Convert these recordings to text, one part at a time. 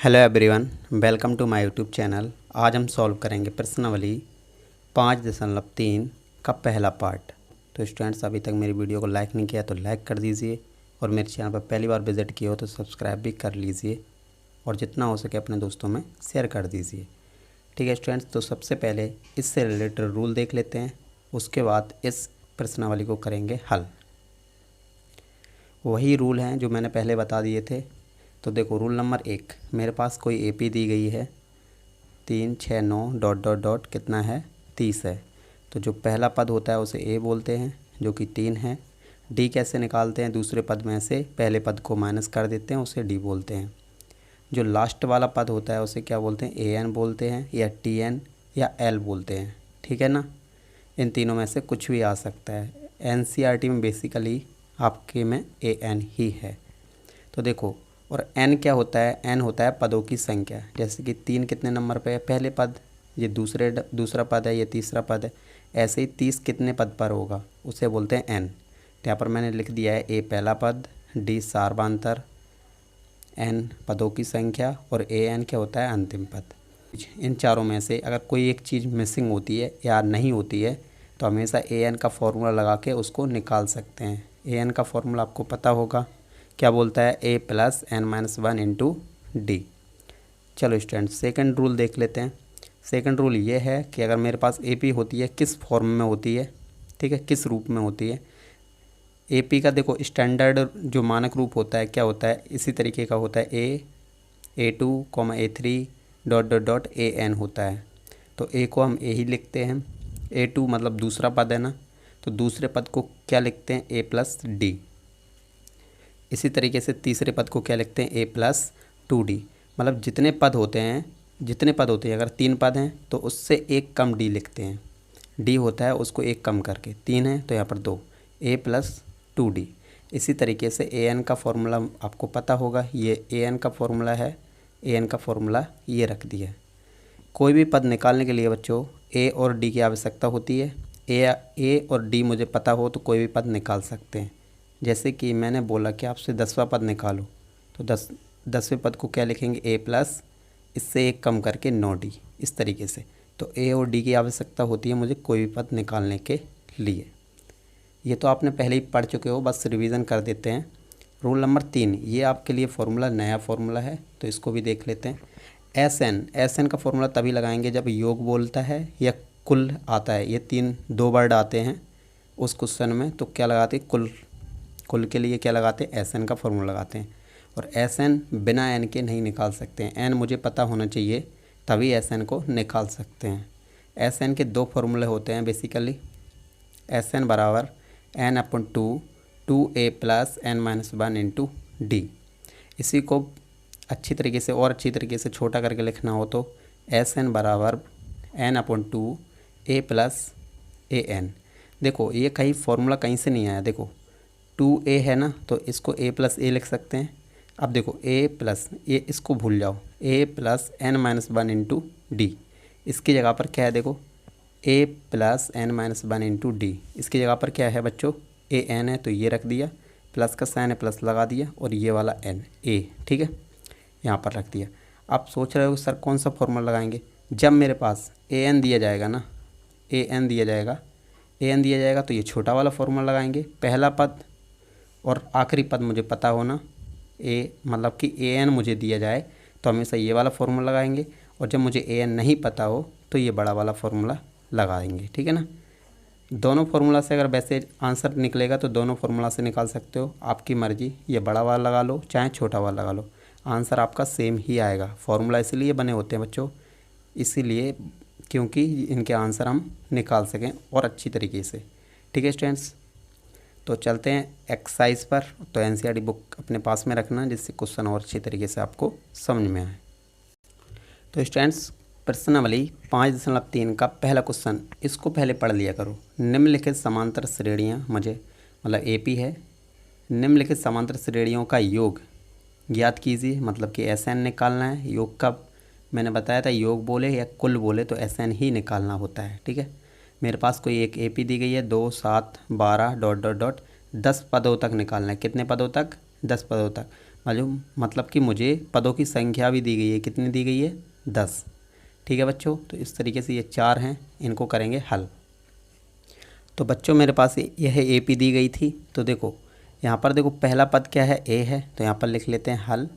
Hello everyone, welcome to my YouTube channel. आज हम solve करेंगे प्रश्नावली 5.3 का पहला पार्ट। तो स्टूडेंट्स, अभी तक मेरी वीडियो को लाइक नहीं किया तो लाइक कर दीजिए और मेरे चैनल पर पहली बार विजिट किया हो तो सब्सक्राइब भी कर लीजिए और जितना हो सके अपने दोस्तों में शेयर कर दीजिए। ठीक है स्टूडेंट्स, तो सबसे पहले इससे रिलेटेड रूल देख लेते हैं, उसके बाद इस प्रश्नावली को करेंगे हल। वही रूल हैं जो मैंने पहले बता दिए थे। तो देखो, रूल नंबर 1, मेरे पास कोई एपी दी गई है 3, 6, 9 डॉट डॉट डॉट कितना है 30 है। तो जो पहला पद होता है उसे ए बोलते हैं जो कि 3 है। डी कैसे निकालते हैं, दूसरे पद में से पहले पद को माइनस कर देते हैं, उसे डी बोलते हैं। जो लास्ट वाला पद होता है उसे क्या बोलते हैं, ए एन बोलते हैं या टी एन या एल बोलते हैं। ठीक है ना, इन तीनों में से कुछ भी आ सकता है। एनसीईआरटी में बेसिकली आपके में ए एन ही है। तो देखो, और n क्या होता है, n होता है पदों की संख्या। जैसे कि 3 कितने नंबर पे है, पहले पद, ये दूसरा पद है, ये तीसरा पद है। ऐसे ही 30 कितने पद पर होगा उसे बोलते हैं n। तो यहाँ पर मैंने लिख दिया है a पहला पद, d सार्वधातुक, n पदों की संख्या और an क्या होता है अंतिम पद। इन चारों में से अगर कोई एक चीज़ मिसिंग होती है या नहीं होती है तो हमेशा an का फॉर्मूला लगा के उसको निकाल सकते हैं। an का फॉर्मूला आपको पता होगा, क्या बोलता है, a plus n minus 1 into D. चलो स्टूडेंट, सेकंड रूल देख लेते हैं। सेकंड रूल ये है कि अगर मेरे पास AP होती है किस फॉर्म में होती है, ठीक है, किस रूप में होती है। AP का देखो स्टैंडर्ड जो मानक रूप होता है क्या होता है, इसी तरीके का होता है, A2, A3 dot dot dot AN होता है। तो A को हम A ही लिखते हैं, A2 मतलब दूसरा पद है ना, तो दूसरे पद को क्या लिखते हैं, A प्लस डी। इसी तरीके से तीसरे पद को क्या लिखते हैं, a प्लस 2d। मतलब जितने पद होते हैं अगर 3 पद हैं तो उससे एक कम d लिखते हैं। d होता है उसको एक कम करके, 3 है तो यहाँ पर 2, a प्लस 2d। इसी तरीके से an का फॉर्मूला आपको पता होगा, ये an का फॉर्मूला है, an का फॉर्मूला ये रख दिया। कोई भी पद निकालने के लिए बच्चों a और d की आवश्यकता होती है। a और d मुझे पता हो तो कोई भी पद निकाल सकते हैं। जैसे कि मैंने बोला कि आपसे 10वां पद निकालो, तो 10वें पद को क्या लिखेंगे, a प्लस, इससे एक कम करके 9d, इस तरीके से। तो a और d की आवश्यकता होती है मुझे कोई भी पद निकालने के लिए। ये तो आपने पहले ही पढ़ चुके हो, बस रिवीजन कर देते हैं। रूल नंबर 3, ये आपके लिए फॉर्मूला नया फॉर्मूला है तो इसको भी देख लेते हैं। एस एन का फॉर्मूला तभी लगाएंगे जब योग बोलता है या कुल आता है। ये 2 वर्ड आते हैं उस क्वेश्चन में, तो क्या लगाते हैं, कुल के लिए क्या लगाते हैं, एस एन का फॉर्मूला लगाते हैं। और एस एन बिना एन के नहीं निकाल सकते हैं, एन मुझे पता होना चाहिए तभी एस एन को निकाल सकते हैं। एस एन के 2 फॉर्मूले होते हैं बेसिकली। एस एन बराबर एन अपन 2a plus n minus 1 into D. इसी को अच्छी तरीके से छोटा करके लिखना हो तो एस एन बराबर n upon 2a plus an। देखो, ये कहीं फॉर्मूला कहीं से नहीं आया। देखो 2a है ना, तो इसको a प्लस ए लिख सकते हैं। अब देखो a प्लस ये, इसको भूल जाओ, a plus n minus 1 into D. इसकी जगह पर क्या है, देखो a plus n minus 1 into D. इसकी जगह पर क्या है बच्चों, a n है तो ये रख दिया, प्लस का साइन है प्लस लगा दिया और ये वाला n a, ठीक है, यहाँ पर रख दिया। आप सोच रहे हो सर कौन सा फॉर्मूला लगाएंगे, जब मेरे पास a n दिया जाएगा ना, a n दिया जाएगा तो ये छोटा वाला फॉर्मूला लगाएंगे। पहला पद और आखिरी पद मुझे पता होना, मतलब कि an मुझे दिया जाए तो हमेशा ये वाला फॉर्मूला लगाएंगे, और जब मुझे an नहीं पता हो तो ये बड़ा वाला फॉर्मूला लगाएंगे। ठीक है ना, दोनों फार्मूला से अगर वैसे आंसर निकलेगा तो दोनों फार्मूला से निकाल सकते हो, आपकी मर्जी। ये बड़ा वाला लगा लो चाहे छोटा वाला लगा लो, आंसर आपका सेम ही आएगा। फार्मूला इसलिए बने होते हैं बच्चों, इसीलिए क्योंकि इनके आंसर हम निकाल सकें और अच्छी तरीके से। ठीक है स्टूडेंट्स, तो चलते हैं एक्सरसाइज पर। तो एनसीईआरटी बुक अपने पास में रखना जिससे क्वेश्चन और अच्छी तरीके से आपको समझ में आए। तो स्टूडेंट्स, प्रश्नावली 5.3 का पहला क्वेश्चन, इसको पहले पढ़ लिया करो। निम्नलिखित समांतर श्रेणियाँ, मुझे मतलब एपी है, निम्नलिखित समांतर श्रेणियों का योग ज्ञात कीजिए। मतलब कि एसएन निकालना है। योग का मैंने बताया था, योग बोले या कुल बोले तो एसएन ही निकालना होता है। ठीक है, मेरे पास कोई एक एपी दी गई है 2, 7, 12 डॉट डॉट डॉट 10 पदों तक निकालना है। कितने पदों तक, 10 पदों तक। मालूम, मतलब कि मुझे पदों की संख्या भी दी गई है, कितनी दी गई है 10। ठीक है बच्चों, तो इस तरीके से ये 4 हैं, इनको करेंगे हल। तो बच्चों मेरे पास यह ए पी दी गई थी। तो देखो यहाँ पर देखो पहला पद क्या है, ए है, तो यहाँ पर लिख लेते हैं हल।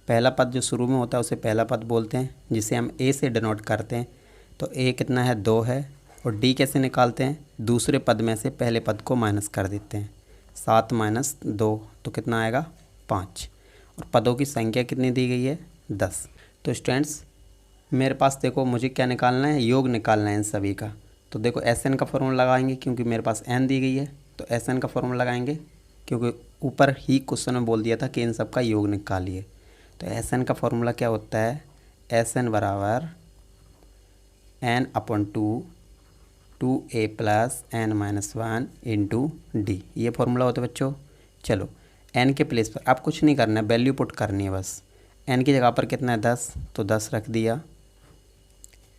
पहला पद जो शुरू में होता है उसे पहला पद बोलते हैं, जिसे हम ए से डिनोट करते हैं। तो ए कितना है 2 है। और डी कैसे निकालते हैं, दूसरे पद में से पहले पद को माइनस कर देते हैं। 7 माइनस 2 तो कितना आएगा 5। और पदों की संख्या कितनी दी गई है 10। तो स्टूडेंट्स मेरे पास देखो मुझे क्या निकालना है, योग निकालना है इन सभी का। तो देखो एस एन का फॉर्मूला लगाएंगे, क्योंकि मेरे पास एन दी गई है। तो एस एन का फॉर्मूला लगाएंगे, क्योंकि ऊपर ही क्वेश्चन में बोल दिया था कि इन सब का योग निकालिए। तो एस एन का फॉर्मूला क्या होता है, एस एन बराबर एन अपॉन 2 ए plus N minus 1 into D, ये फॉर्मूला होता है बच्चों। चलो एन के प्लेस पर आप कुछ नहीं करना है, वैल्यू पुट करनी है बस। एन की जगह पर कितना है 10, तो 10 रख दिया।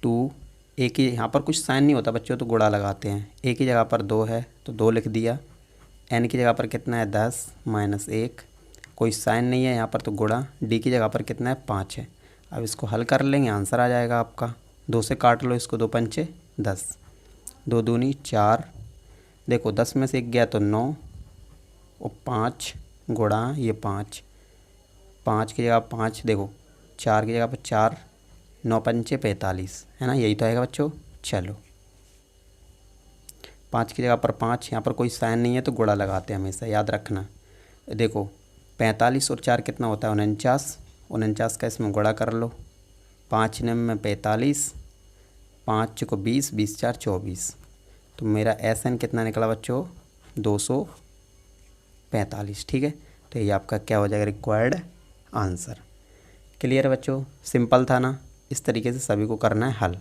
2 ए की, यहाँ पर कुछ साइन नहीं होता बच्चों, तो गुणा लगाते हैं। ए की जगह पर 2 है तो 2 लिख दिया। एन की जगह पर कितना है 10 माइनस 1, कोई साइन नहीं है यहाँ पर तो गुणा। डी की जगह पर कितना है 5 है। अब इसको हल कर लेंगे, आंसर आ जाएगा आपका। 2 से काट लो इसको, 2 पंचे 10, 2 दूनी 4। देखो 10 में से 1 गया तो 9 और 5 गुणा ये 5, 5 की जगह 5, देखो 4 की जगह पर 4, 9 पंचे 45 है ना, यही तो आएगा बच्चों। चलो 5 की जगह पर 5, यहाँ पर कोई साइन नहीं है तो गुणा लगाते हैं हमेशा, याद रखना। देखो 45 और 4 कितना होता है 49, 49 का इसमें गुणा कर लो। 5 में 45, 5 को 20, 20 4 24। तो मेरा एस एन कितना निकला बच्चों 245। ठीक है, तो ये आपका क्या हो जाएगा रिक्वायर्ड आंसर। क्लियर है बच्चों, सिंपल था ना। इस तरीके से सभी को करना है हल।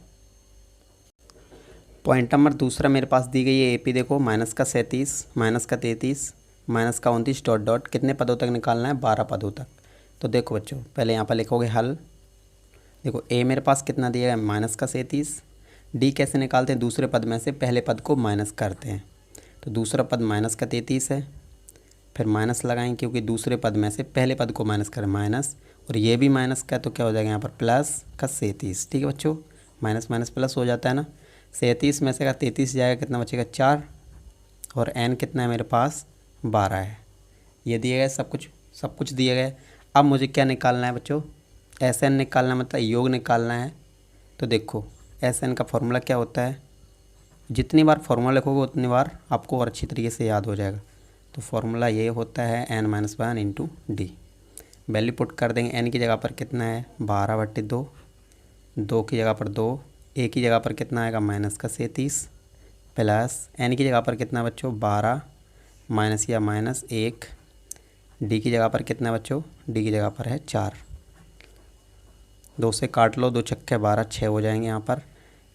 पॉइंट नंबर दूसरा मेरे पास दी गई है ए पी, देखो माइनस का 37, माइनस का 33, माइनस का 29 डॉट डॉट, कितने पदों तक निकालना है 12 पदों तक। तो देखो बच्चों पहले यहाँ पर लिखोगे हल। देखो ए मेरे पास कितना दिया है माइनस का 37। डी कैसे निकालते हैं, दूसरे पद में से पहले पद को माइनस करते हैं। तो दूसरा पद माइनस का 33 है, फिर माइनस लगाएंगे क्योंकि दूसरे पद में से पहले पद को माइनस करें माइनस, और ये भी माइनस का, तो क्या हो जाएगा यहाँ पर प्लस का 37। ठीक है बच्चों, माइनस माइनस प्लस हो जाता है ना। 37 में से का 33 जाएगा, कितना बचेगा 4। और एन कितना है मेरे पास 12 है। ये दिए गए सब कुछ दिए गए। अब मुझे क्या निकालना है बच्चों, एस एन निकालना, मतलब योग निकालना है। तो देखो एस एन का फॉर्मूला क्या होता है, जितनी बार फॉर्मूला लिखोगे उतनी बार आपको और अच्छी तरीके से याद हो जाएगा। तो फॉर्मूला ये होता है N minus 1 into D. Value put कर देंगे, एन की जगह पर कितना है 12/2, 2 की जगह पर 2, ए की जगह पर कितना आएगा माइनस का 37, प्लस एन की जगह पर कितना बच्चों 12 माइनस या माइनस 1, डी की जगह पर कितना बच्चों, डी की जगह पर है 4। 2 से काट लो, 2 छक्के 12, 6 हो जाएंगे यहाँ पर।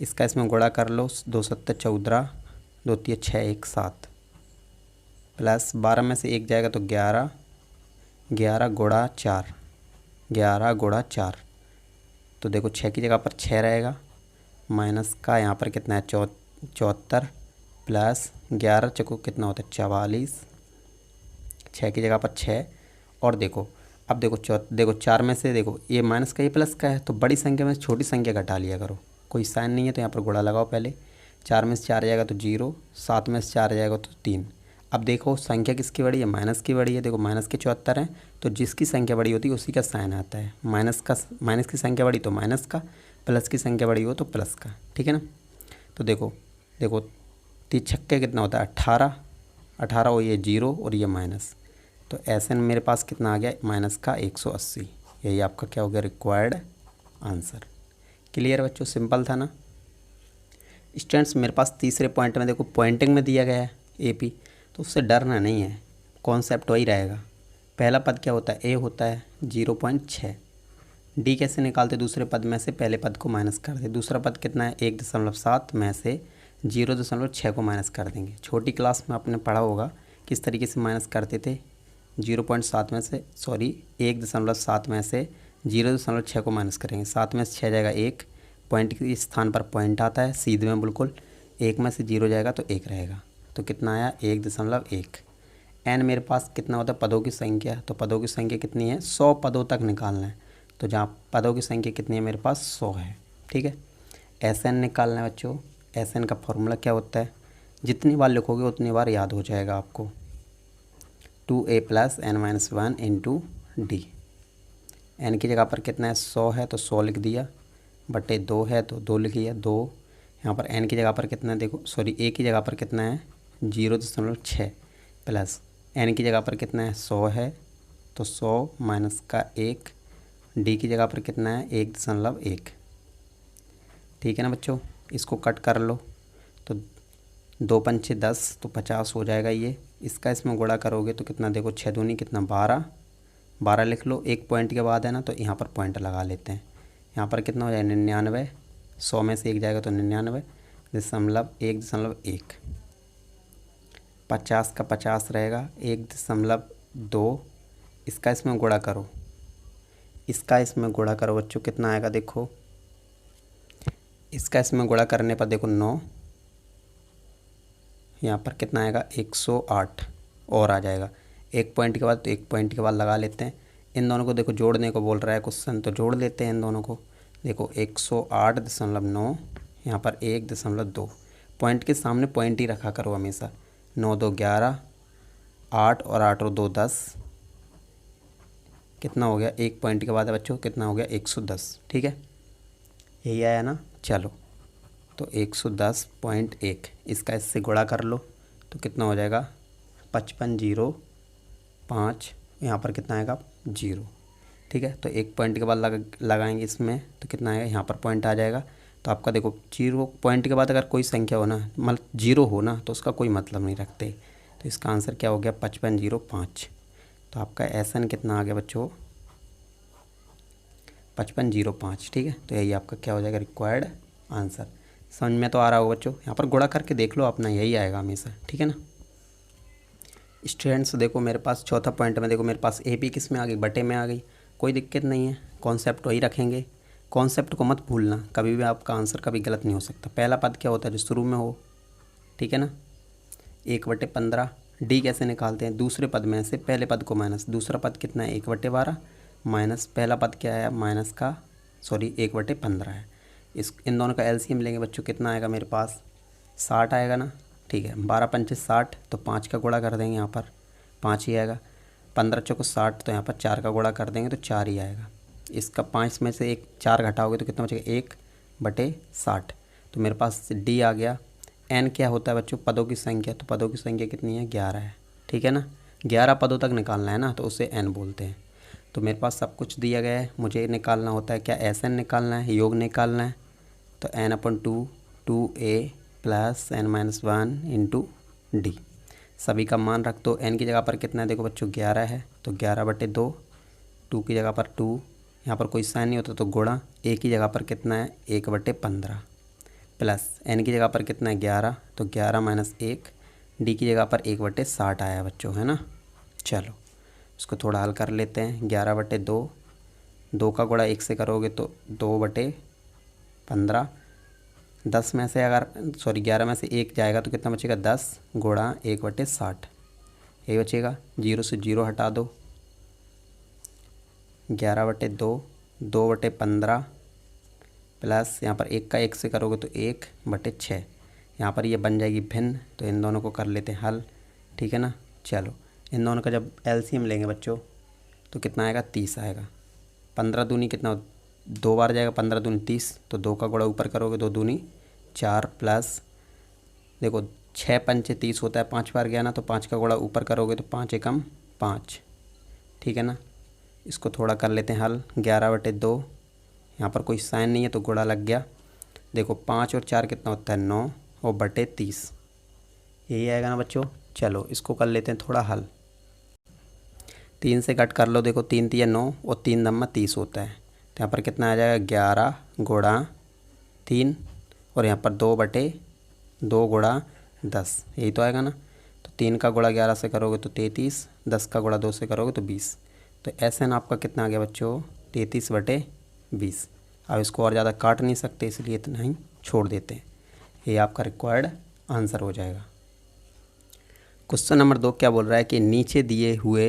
इसका इसमें गुणा कर लो, 2 7 14, 2 3 6 1 7, प्लस 12 में से 1 जाएगा तो 11, 11 गुणा 4, 11 गुणा 4। तो देखो 6 की जगह पर 6 रहेगा, माइनस का यहाँ पर कितना है 74, प्लस 11 चको कितना होता है 44, 6 की जगह पर 6। और देखो अब देखो 4 में से देखो ये माइनस का ये प्लस का है, तो बड़ी संख्या में छोटी संख्या घटा लिया करो। कोई साइन नहीं है तो यहाँ पर गुणा लगाओ पहले। 4 में से 4 जाएगा तो 0, 7 में से 4 जाएगा तो 3। अब देखो संख्या किसकी बड़ी है, माइनस की बड़ी है। देखो माइनस के 74 हैं, तो जिसकी संख्या बड़ी होती है उसी का साइन आता है। माइनस की संख्या बड़ी तो माइनस का, प्लस की संख्या बड़ी हो तो प्लस का। ठीक है ना। तो देखो 3 छक्के कितना होता है 18, 18 और ये 0 और ये माइनस। तो एन मेरे पास कितना आ गया माइनस का 180। यही आपका क्या हो गया रिक्वायर्ड आंसर। क्लियर बच्चों, सिंपल था ना। स्टूडेंट्स मेरे पास तीसरे पॉइंट में देखो पॉइंटिंग में दिया गया है ए पी, तो उससे डरना नहीं है, कॉन्सेप्ट वही रहेगा। पहला पद क्या होता है ए होता है 0.6। डी कैसे निकालते, दूसरे पद में से पहले पद को माइनस कर दे। दूसरा पद कितना है 1.7 में से 0.6 को माइनस कर देंगे। छोटी क्लास में आपने पढ़ा होगा किस तरीके से माइनस करते थे। 0.7 में से 1.7 में से 0.6 को माइनस करेंगे। 7 में से 6 जाएगा 1, पॉइंट के स्थान पर पॉइंट आता है सीधे में बिल्कुल। 1 में से 0 जाएगा तो 1 रहेगा, तो कितना आया 1.1। एन मेरे पास कितना होता है, पदों की संख्या। तो पदों की संख्या कितनी है, 100 पदों तक निकालना है। तो जहाँ पदों की संख्या कितनी है, मेरे पास 100 है। ठीक है, एस एन निकालना है बच्चों। एस एन का फॉर्मूला क्या होता है, जितनी बार लिखोगे उतनी बार याद हो जाएगा आपको। 2a + n-1 into D. N की जगह पर कितना है, 100 है तो 100 लिख दिया, बटे 2 है तो 2 लिख दिया 2। यहाँ पर एन की जगह पर कितना है, देखो सॉरी ए की जगह पर कितना है, 0.6 प्लस एन की जगह पर कितना है, 100 है तो 100 माइनस का 1। डी की जगह पर कितना है, 1.1। ठीक है ना बच्चों, इसको कट कर लो तो 2 पंचे 10 तो 50 हो जाएगा ये। इसका इसमें गुणा करोगे तो कितना, देखो 6 दूनी कितना 12, 12 लिख लो। एक पॉइंट के बाद है ना, तो यहाँ पर पॉइंट लगा लेते हैं। यहाँ पर कितना हो जाए 99, 100 में से 1 जाएगा तो 99.1.1। 50 का 50 रहेगा, 1.2। इसका इसमें गुणा करो, इसका इसमें गुणा करो बच्चों, कितना आएगा देखो, इसका इसमें गुणा करने पर देखो 9, यहाँ पर कितना आएगा 108 और आ जाएगा। एक पॉइंट के बाद, तो एक पॉइंट के बाद लगा लेते हैं। इन दोनों को देखो जोड़ने को बोल रहा है क्वेश्चन, तो जोड़ लेते हैं इन दोनों को। देखो 108.9, यहाँ पर 1.2। पॉइंट के सामने पॉइंट ही रखा करो हमेशा। 9 2 11, 8 और 8 और 2 10, कितना हो गया, एक पॉइंट के बाद है बच्चों, कितना हो गया 110। ठीक है, यही आया ना। चलो तो 110.1, इसका इससे गुणा कर लो तो कितना हो जाएगा 5505। यहाँ पर कितना आएगा 0। ठीक है, तो एक पॉइंट के बाद लगाएंगे इसमें तो कितना आएगा, यहाँ पर पॉइंट आ जाएगा। तो आपका देखो 0 पॉइंट के बाद अगर कोई संख्या हो ना, मतलब 0 हो ना, तो उसका कोई मतलब नहीं रखते। तो इसका आंसर क्या हो गया 5505। तो आपका एसएन कितना आ गया बच्चों 5505। ठीक है, तो यही आपका क्या हो जाएगा रिक्वायर्ड आंसर। समझ में तो आ रहा होगा बच्चों, यहाँ पर गुणा करके देख लो अपना, यही आएगा हमेशा। ठीक है ना स्टूडेंट्स, देखो मेरे पास चौथा पॉइंट में, देखो मेरे पास ए पी किस में आ गई, बटे में आ गई, कोई दिक्कत नहीं है, कॉन्सेप्ट वही रखेंगे। कॉन्सेप्ट को मत भूलना, कभी भी आपका आंसर कभी गलत नहीं हो सकता। पहला पद क्या होता है, जो शुरू में हो। ठीक है ना, 1/15। डी कैसे निकालते हैं, दूसरे पद में से पहले पद को माइनस, दूसरा पद कितना है 1/12 माइनस पहला पद क्या है, माइनस का 1/15 है। इन दोनों का एलसीएम लेंगे बच्चों, कितना आएगा मेरे पास 60 आएगा ना। ठीक है, 12 पंचे 60, तो 5 का गुणा कर देंगे, यहाँ पर 5 ही आएगा। 15 चौको 60, तो यहाँ पर 4 का गुणा कर देंगे तो 4 ही आएगा। इसका 5 में से 4 घटाओगे तो कितना बचेगा 1/60। तो मेरे पास डी आ गया। एन क्या होता है बच्चों, पदों की संख्या। तो पदों की संख्या कितनी है 11 है। ठीक है ना, 11 पदों तक निकालना है ना, तो उसे एन बोलते हैं। तो मेरे पास सब कुछ दिया गया है, मुझे निकालना होता है क्या, एस एन निकालना है, योग निकालना है। तो n/2 2a + n-1 into D. सभी का मान रख दो। n की जगह पर कितना है, देखो बच्चों 11 है तो 11/2, 2 की जगह पर 2, यहाँ पर कोई साइन नहीं होता तो गुणा, a की जगह पर कितना है 1/15 प्लस n की जगह पर कितना है 11, तो 11 माइनस 1, डी की जगह पर 1/60 आया बच्चों, है ना। चलो इसको थोड़ा हल कर लेते हैं। 11/2, 2 का गुणा 1 से करोगे तो 2/15। 10 में से अगर 11 में से 1 जाएगा तो कितना बचेगा 10 गुणा 1/60, यही बचेगा। 0 से 0 हटा दो, 11/2 2/15 प्लस यहाँ पर 1 का 1 से करोगे तो 1/6। यहाँ पर ये बन जाएगी भिन्न, तो इन दोनों को कर लेते हैं हल। ठीक है ना, चलो इन दोनों का जब एलसीएम लेंगे बच्चों तो कितना आएगा 30 आएगा। 15 दूनी कितना 2 बार जाएगा, 15 दूनी 30, तो 2 का गुणा ऊपर करोगे 2 दूनी 4 प्लस देखो 6 पंचे 30 होता है, 5 बार गया ना, तो 5 का गुणा ऊपर करोगे तो 5 एकम 5। ठीक है ना, इसको थोड़ा कर लेते हैं हल। 11/2, यहाँ पर कोई साइन नहीं है तो गुणा लग गया। देखो 5 और 4 कितना होता है 9 और बटे 30, यही आएगा ना बच्चों। चलो इसको कर लेते हैं थोड़ा हल। 3 से कट कर लो, देखो 3 3 9 और 3 9 30 होता है, तो यहाँ पर कितना आ जाएगा 11 गुणा 3 और यहाँ पर 2/2 गुणा 10, यही तो आएगा ना। तो 3 का गुणा 11 से करोगे तो 33, 10 का गुणा 2 से करोगे तो 20। तो एसएन आपका कितना आ गया बच्चों 33/20। अब इसको और ज़्यादा काट नहीं सकते, इसलिए इतना ही छोड़ देते हैं। ये आपका रिक्वायर्ड आंसर हो जाएगा। क्वेश्चन नंबर 2 क्या बोल रहा है कि नीचे दिए हुए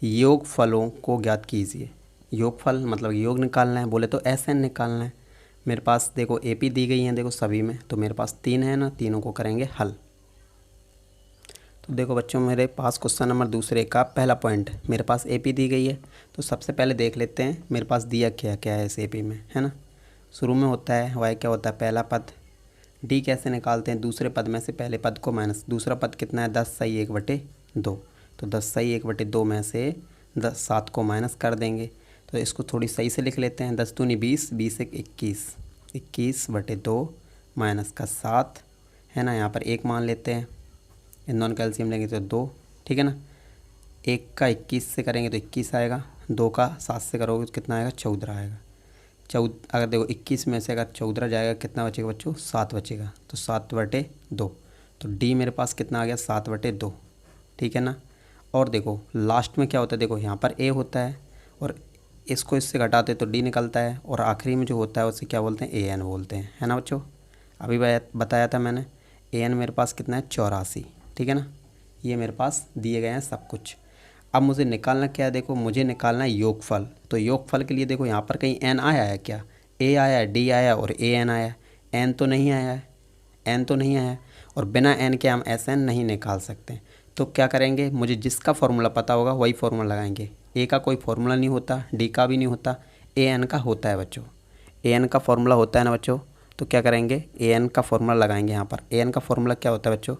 योगफलों को ज्ञात कीजिए। योगफल मतलब योग निकालना है, बोले तो SN निकालना है। मेरे पास देखो AP दी गई हैं, देखो सभी में, तो मेरे पास 3 है ना, तीनों को करेंगे हल। तो देखो बच्चों, मेरे पास क्वेश्चन नंबर दूसरे का पहला पॉइंट, मेरे पास AP दी गई है। तो सबसे पहले देख लेते हैं मेरे पास दिया क्या क्या है इस AP में, है ना। शुरू में होता है y क्या होता है, पहला पद। D कैसे निकालते हैं, दूसरे पद में से पहले पद को माइनस, दूसरा पद कितना है 10/1/2। तो 10/1/2 में से 7 को माइनस कर देंगे। तो इसको थोड़ी सही से लिख लेते हैं, 10 दूनी 20, 20 21, 21/2 माइनस का 7, है ना। यहाँ पर 1 मान लेते हैं, इन दोनों का एलसीएम लेंगे तो 2, ठीक है ना। 1 का 21 से करेंगे तो 21 आएगा, 2 का 7 से करोगे तो कितना आएगा, 14 आएगा। अगर देखो 21 में से अगर 14 जाएगा कितना बचेगा बच्चों, 7 बचेगा। तो 7/2, तो D मेरे पास कितना आ गया, 7/2, ठीक है ना। और देखो लास्ट में क्या होता है, देखो यहाँ पर A होता है और इसको इससे घटाते तो D निकलता है, और आखिरी में जो होता है उसे क्या बोलते हैं, AN बोलते हैं, है ना बच्चों। अभी बताया था मैंने, AN मेरे पास कितना है 84, ठीक है ना। ये मेरे पास दिए गए हैं सब कुछ। अब मुझे निकालना क्या है, देखो मुझे निकालना है योगफल। तो योगफल के लिए देखो यहाँ पर कहीं N आया है क्या, A आया है, D आया और AN आया, N तो नहीं आया है, N तो नहीं आया है, और बिना N के हम SN नहीं निकाल सकते। तो क्या करेंगे, मुझे जिसका फॉर्मूला पता होगा वही फॉर्मूला लगाएंगे। A का कोई फॉर्मूला नहीं होता, D का भी नहीं होता, AN का होता है बच्चों। AN का फॉर्मूला होता है ना बच्चों, तो क्या करेंगे, AN का फॉर्मूला लगाएंगे। यहाँ पर AN का फॉर्मूला क्या होता है बच्चों,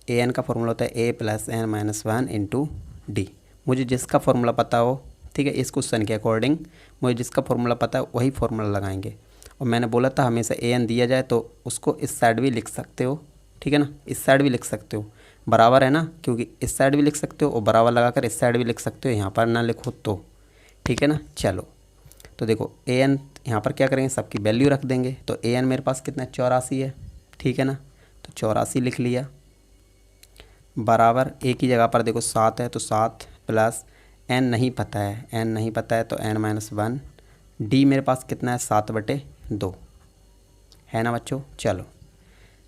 AN का फॉर्मूला होता है A + N - 1 × D। मुझे जिसका फॉर्मूला पता हो, ठीक है, इस क्वेश्चन के अकॉर्डिंग मुझे जिसका फॉर्मूला पता है वही फॉर्मूला लगाएंगे। और मैंने बोला था हमेशा AN दिया जाए तो उसको इस साइड भी लिख सकते हो, ठीक है ना, इस साइड भी लिख सकते हो, बराबर है ना, क्योंकि इस साइड भी लिख सकते हो और बराबर लगाकर इस साइड भी लिख सकते हो, यहाँ पर ना लिखो तो, ठीक है ना। चलो तो देखो AN यहाँ पर क्या करेंगे, सबकी वैल्यू रख देंगे। तो AN मेरे पास कितना है, 84 है, ठीक है ना। तो 84 लिख लिया, बराबर एक ही जगह पर देखो 7 है, तो 7 प्लस N नहीं पता है, N नहीं पता है तो N - 1। D मेरे पास कितना है, 7/2, है ना बच्चों। चलो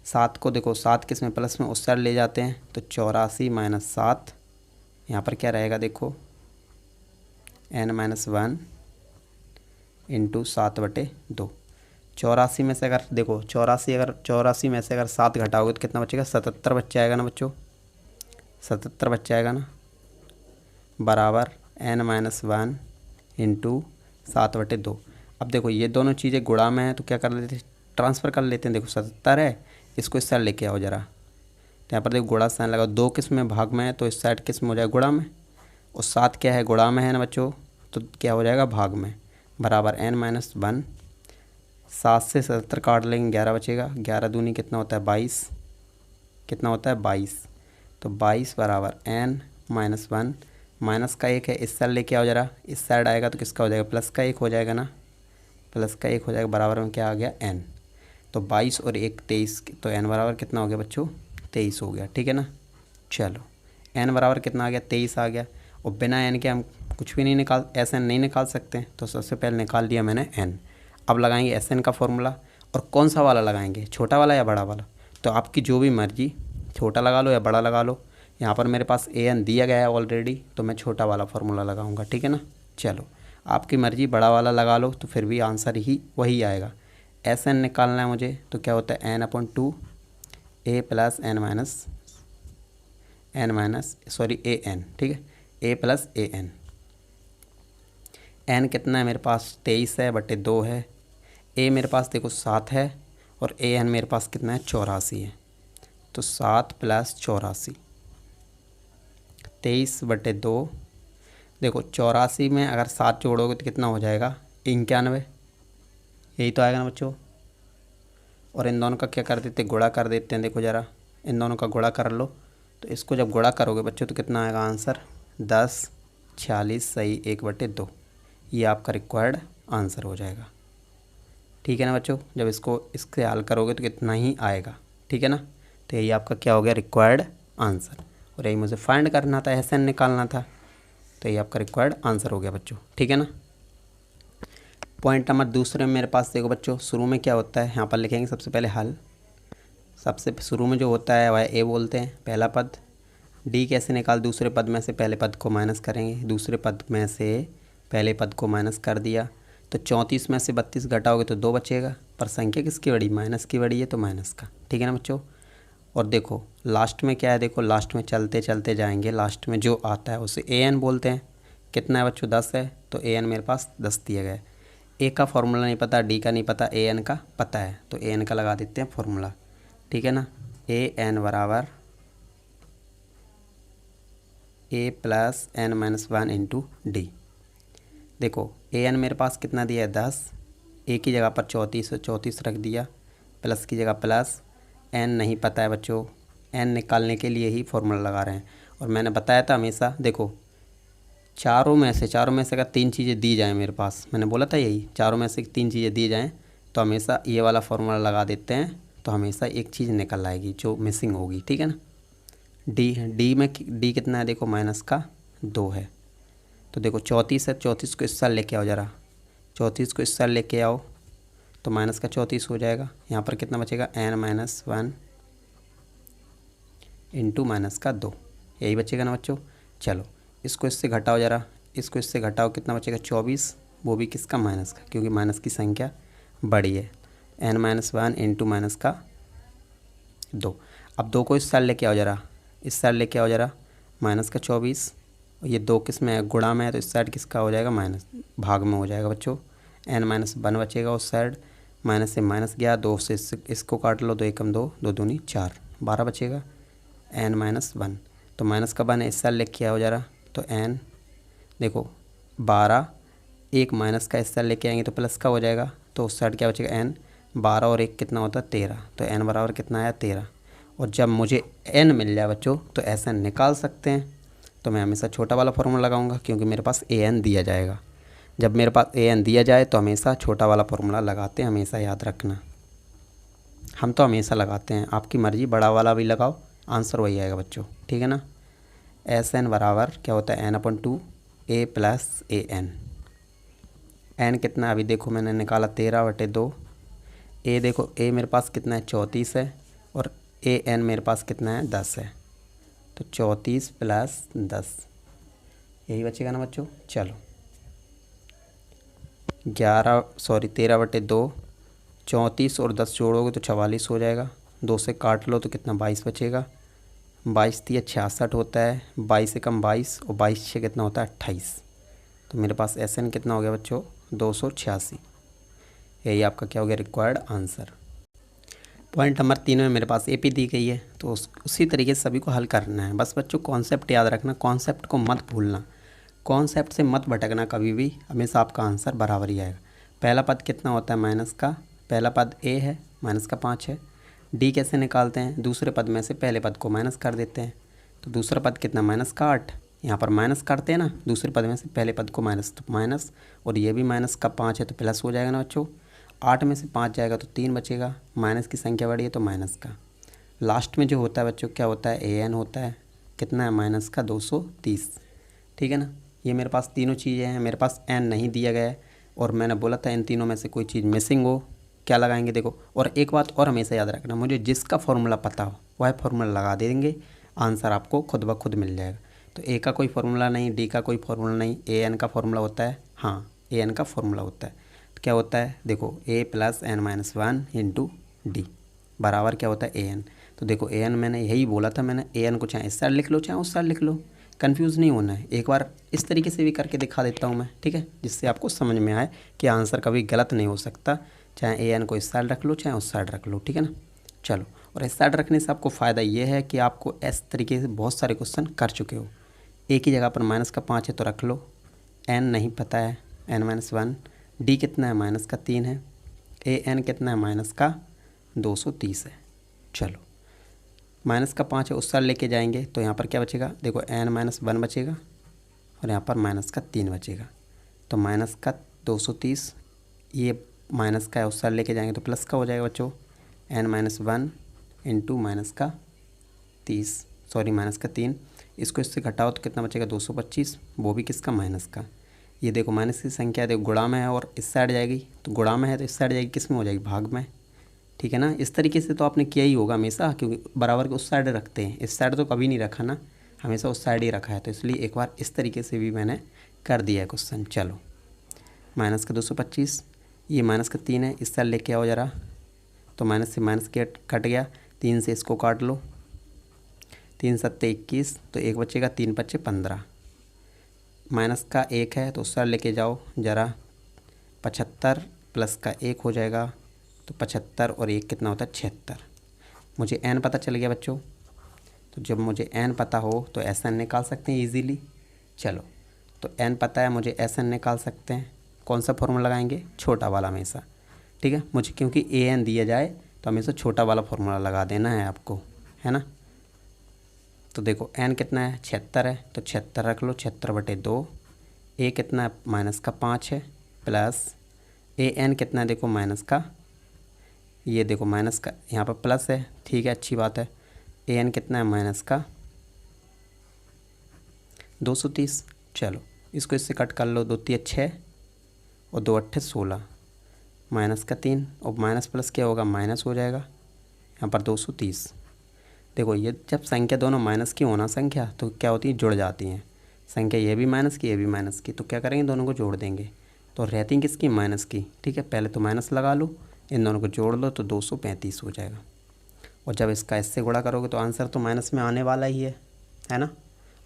7 को देखो, 7 किस में, प्लस में, उस साइड ले जाते हैं। तो 84 - 7, यहाँ पर क्या रहेगा देखो, N - 1 × 7/2। 84 में से अगर देखो 84 में से अगर 7 घटाओगे तो कितना बचेगा, 77 बच जाएगा ना बच्चों, 77 बच जाएगा ना, बराबर N - 1 × 7/2। अब देखो ये दोनों चीज़ें गुणा में है तो क्या कर लेते, ट्रांसफ़र कर लेते हैं। देखो 77 है, इसको इस साइड लेके आओ ज़रा, तो यहाँ पर देखो गुणा साइन लगा, 2 किस में, भाग में है, तो इस साइड किस में हो जाएगा, गुणा में, और 7 क्या है, गुणा में है ना बच्चों, तो क्या हो जाएगा, भाग में, बराबर N - 1। 7 से 77 काट लेंगे, 11 बचेगा, 11 दूनी कितना होता है, 22, कितना होता है, 22। तो 22 बराबर N - 1, माइनस का 1 है, इस साइड लेके आओ ज़रा, इस साइड आएगा तो किसका हो जाएगा, प्लस का 1 हो जाएगा ना, प्लस का 1 हो जाएगा, बराबर में क्या आ गया, N। तो 22 और 1 23, तो N बराबर कितना हो गया बच्चों, 23 हो गया, ठीक है ना। चलो N बराबर कितना आ गया, 23 आ गया, और बिना N के हम कुछ भी नहीं निकाल, SN नहीं निकाल सकते। तो सबसे पहले निकाल दिया मैंने N। अब लगाएंगे SN का फॉर्मूला, और कौन सा वाला लगाएंगे, छोटा वाला या बड़ा वाला, तो आपकी जो भी मर्जी, छोटा लगा लो या बड़ा लगा लो। यहाँ पर मेरे पास AN दिया गया है ऑलरेडी, तो मैं छोटा वाला फार्मूला लगाऊंगा, ठीक है ना। चलो आपकी मर्जी, बड़ा वाला लगा लो तो फिर भी आंसर ही वही आएगा। SN निकालना है मुझे, तो क्या होता है, N/2 A + AN, ठीक है, A + AN। N कितना है मेरे पास, 23 है, बटे 2 है। A मेरे पास देखो 7 है, और AN मेरे पास कितना है, 84 है। तो 7 + 84, 23/2। देखो 84 में अगर 7 जोड़ोगे तो कितना हो जाएगा, 91, यही तो आएगा ना बच्चों। और इन दोनों का क्या कर देते, गुणा कर देते हैं। देखो ज़रा, इन दोनों का गुणा कर लो, तो इसको जब गुणा करोगे बच्चों तो कितना आएगा आंसर, 10 46 सही 1/2। ये आपका रिक्वायर्ड आंसर हो जाएगा, ठीक है ना बच्चों। जब इसके हल करोगे तो कितना ही आएगा, ठीक है ना। तो यही आपका क्या हो गया, रिक्वायर्ड आंसर। और यही मुझे फाइंड करना था, SN निकालना था, तो ये आपका रिक्वायर्ड आंसर हो गया बच्चों, ठीक है ना। पॉइंट नंबर दूसरे में मेरे पास देखो बच्चों, शुरू में क्या होता है, यहाँ पर लिखेंगे सबसे पहले हल। सबसे शुरू में जो होता है वह A बोलते हैं, पहला पद, डी कैसे निकाल, दूसरे पद में से पहले पद को माइनस करेंगे, दूसरे पद में से पहले पद को माइनस कर दिया तो 34 में से 32 घटाओगे तो 2 बचेगा, पर संख्या किसकी बड़ी, माइनस की बड़ी है तो माइनस का। ठीक है ना बच्चों। और देखो लास्ट में क्या है, देखो लास्ट में चलते चलते जाएंगे, लास्ट में जो आता है उसे ए एन बोलते हैं। कितना है बच्चों, 10 है, तो ए एन मेरे पास 10 दिया गया है। ए का फॉर्मूला नहीं पता, डी का नहीं पता, ए एन का पता है, तो ए एन का लगा देते हैं फॉर्मूला। ठीक है ना, ए एन बराबर A plus N minus 1 into D. देखो ए एन मेरे पास कितना दिया है, 10, ए की जगह पर 34 रख दिया, प्लस की जगह प्लस, एन नहीं पता है बच्चों, एन निकालने के लिए ही फॉर्मूला लगा रहे हैं। और मैंने बताया था हमेशा, देखो चारों में से अगर 3 चीज़ें दी जाएं मेरे पास, मैंने बोला था यही, चारों में से 3 चीज़ें दी जाएं तो हमेशा ये वाला फॉर्मूला लगा देते हैं, तो हमेशा एक चीज़ निकल आएगी जो मिसिंग होगी। ठीक है ना। डी में डी कितना है, देखो माइनस का 2 है, तो देखो 34 है, 34 को इस साल लेके आओ ज़रा, 34 को इस साल लेके आओ तो माइनस का 34 हो जाएगा। यहाँ पर कितना बचेगा, एन माइनस 1 इंटू माइनस का 2, यही बचेगा ना बच्चों। चलो इसको इससे घटाओ ज़रा, इसको इससे घटाओ, कितना बचेगा 24, वो भी किसका, माइनस का, क्योंकि माइनस की संख्या बड़ी है। एन माइनस 1 इंटू माइनस का 2। अब 2 को इस साल लेके आओ ज़रा, इस साइड लेके आओ ज़रा, माइनस का 24, ये 2 किस में है, गुणा में है, तो इस साइड किसका हो जाएगा, माइनस, भाग में हो जाएगा बच्चों। एन माइनस 1 बचेगा उस साइड, माइनस से माइनस गया, 2 से इसको काट लो, 2 एकम 2, 2 दूनी 4, 12 बचेगा, एन माइनस 1। तो माइनस का 1 है, इस साइड लेके आओ ज़रा, तो एन देखो 12, एक माइनस का इस साइड लेके आएंगे तो प्लस का हो जाएगा, तो उस साइड क्या बचेगा, एन, 12 और 1 कितना होता है, 13, तो एन बराबर कितना आया, 13। और जब मुझे एन मिल जाए बच्चों तो ऐसा निकाल सकते हैं, तो मैं हमेशा छोटा वाला फॉर्मूला लगाऊंगा, क्योंकि मेरे पास ए एन दिया जाएगा। जब मेरे पास ए एन दिया जाए तो हमेशा छोटा वाला फॉर्मूला लगाते हैं, हमेशा याद रखना। हम तो हमेशा लगाते हैं, आपकी मर्ज़ी, बड़ा वाला भी लगाओ, आंसर वही आएगा बच्चों। ठीक है ना। एस एन बराबर क्या होता है, n/2 A plus A N. N कितना, अभी देखो मैंने निकाला 13/2, ए देखो ए मेरे पास कितना है, 34 है, और ए एन मेरे पास कितना है, 10 है, तो 34 प्लस 10, यही बचेगा ना बच्चों। चलो 13/2, 34 और 10 जोड़ोगे तो 44 हो जाएगा, 2 से काट लो तो कितना, 22 बचेगा, 22 दिया 66 होता है, 22 से कम 22, और 22 से कितना होता है, 28। तो मेरे पास एस एन कितना हो गया बच्चों, 286। यही आपका क्या हो गया, रिक्वायर्ड आंसर। पॉइंट नंबर 3 में मेरे पास एपी दी गई है, तो उसी तरीके से सभी को हल करना है। बस बच्चों कॉन्सेप्ट याद रखना, कॉन्सेप्ट को मत भूलना, कॉन्सेप्ट से मत भटकना कभी भी, हमेशा आपका आंसर बराबर ही आएगा। पहला पद कितना होता है, माइनस का, पहला पद ए है, माइनस का 5 है। डी कैसे निकालते हैं, दूसरे पद में से पहले पद को माइनस कर देते हैं, तो दूसरा पद कितना, माइनस का 8, यहाँ पर माइनस करते हैं ना, दूसरे पद में से पहले पद को माइनस, तो माइनस, और ये भी माइनस का 5 है तो प्लस हो जाएगा ना बच्चों। 8 में से 5 जाएगा तो 3 बचेगा, माइनस की संख्या बढ़ी है तो माइनस का। लास्ट में जो होता है बच्चों क्या होता है, ए एन होता है, कितना है, माइनस का 230। ठीक है ना। ये मेरे पास तीनों चीज़ें हैं, मेरे पास एन नहीं दिया गया है, और मैंने बोला था इन तीनों में से कोई चीज़ मिसिंग हो, क्या लगाएंगे, देखो। और एक बात और हमेशा याद रखना, मुझे जिसका फॉर्मूला पता हो वह फॉर्मूला लगा देंगे, आंसर आपको खुद ब खुद मिल जाएगा। तो ए का कोई फार्मूला नहीं, डी का कोई फार्मूला नहीं, ए एन का फार्मूला होता है, हाँ ए एन का फार्मूला होता है। तो क्या होता है, देखो A plus N minus 1 into D बराबर क्या होता है, ए एन। तो देखो ए एन मैंने यही बोला था, मैंने ए एन को चाहे इस साइड लिख लो चाहे उस साइड लिख लो, कन्फ्यूज़ नहीं होना है। एक बार इस तरीके से भी करके दिखा देता हूँ मैं, ठीक है, जिससे आपको समझ में आए कि आंसर कभी गलत नहीं हो सकता, चाहे ए एन को इस साइड रख लो चाहे उस साइड रख लो। ठीक है ना। चलो, और इस साइड रखने से आपको फ़ायदा ये है कि आपको इस तरीके से बहुत सारे क्वेश्चन कर चुके हो। ए की जगह पर माइनस का 5 है तो रख लो, एन नहीं पता है, एन माइनस 1, डी कितना है, माइनस का 3 है, ए एन कितना है, माइनस का 230 है। चलो माइनस का 5 है, उस साइड लेके जाएंगे तो यहाँ पर क्या बचेगा, देखो एन माइनस 1 बचेगा और यहाँ पर माइनस का 3 बचेगा, तो माइनस का 230, ये माइनस का है, उस साइड लेके जाएंगे तो प्लस का हो जाएगा बच्चों, एन माइनस 1 इंटू माइनस का 3, इसको इससे घटाओ तो कितना बचेगा, 225, वो भी किसका, माइनस का। ये देखो माइनस की संख्या देखो गुणा में है और इस साइड जाएगी, तो गुणा में है तो इस साइड जाएगी, किस में हो जाएगी, भाग में। ठीक है ना। इस तरीके से तो आपने किया ही होगा हमेशा, क्योंकि बराबर के उस साइड रखते हैं, इस साइड तो कभी नहीं रखा ना, हमेशा उस साइड ही रखा है, तो इसलिए एक बार इस तरीके से भी मैंने कर दिया है क्वेश्चन। चलो, माइनस का 225, ये माइनस का 3 है, इस साइड लेके आओ ज़रा, तो माइनस से माइनस के कट गया, 3 से इसको काट लो, 3 सत्ते 21, तो एक बचेगा, 3 बचे 15, माइनस का 1 है तो उस साइड लेके जाओ ज़रा, 75 प्लस का 1 हो जाएगा, तो 75 और 1 कितना होता है 76। मुझे n पता चल गया बच्चों, तो जब मुझे n पता हो तो SN निकाल सकते हैं इजीली। चलो, तो n पता है, मुझे SN निकाल सकते हैं। कौन सा फॉर्मूला लगाएंगे? छोटा वाला हमेशा, ठीक है। मुझे क्योंकि AN दिया जाए तो हमेशा छोटा वाला फॉर्मूला लगा देना है आपको, है ना। तो देखो n कितना है 76 है, तो 76 रख लो, 76/2। a कितना है माइनस का 5 है, प्लस AN कितना है देखो माइनस का, ये देखो माइनस का यहाँ पर प्लस है, ठीक है, अच्छी बात है। AN कितना है माइनस का 230। चलो, इसको इससे कट कर लो, 2 3 6 और 2 8 16, माइनस का 3 और माइनस प्लस क्या होगा, माइनस हो जाएगा यहाँ पर 230। देखो, ये जब संख्या दोनों माइनस की होना संख्या तो क्या होती है, जुड़ जाती हैं संख्या, ये भी माइनस की ये भी माइनस की, तो क्या करेंगे, दोनों को जोड़ देंगे। तो रहती किसकी, माइनस की, ठीक है। पहले तो माइनस लगा लो, इन दोनों को जोड़ लो तो 235 हो जाएगा। और जब इसका इससे गुणा करोगे तो आंसर तो माइनस में आने वाला ही है ना,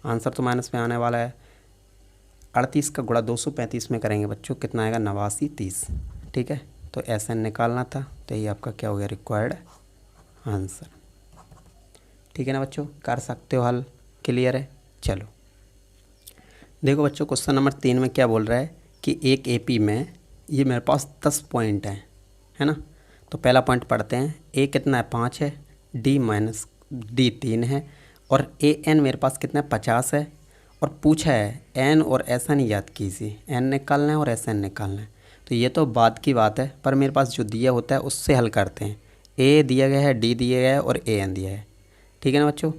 आंसर तो माइनस में आने वाला है। 38 का गुणा 235 में करेंगे बच्चों, कितना आएगा 89 30, ठीक है। तो SN निकालना था, तो ये आपका क्या हो गया, रिक्वायर्ड आंसर, ठीक है ना बच्चों, कर सकते हो हल, क्लियर है। चलो देखो बच्चों, क्वेश्चन नंबर 3 में क्या बोल रहा है कि एक AP में ये मेरे पास 10 पॉइंट हैं, है ना। तो पहला पॉइंट पढ़ते हैं, A कितना है 5 है, D 3 है, और AN मेरे पास कितना है 50 है, और पूछा है N और SN याद कीजिए, N निकालना है और SN निकालना है। तो ये तो बाद की बात है, पर मेरे पास जो दिया होता है उससे हल करते हैं। A दिया गया है, D दिया गया है और AN दिया है, ठीक है ना बच्चों।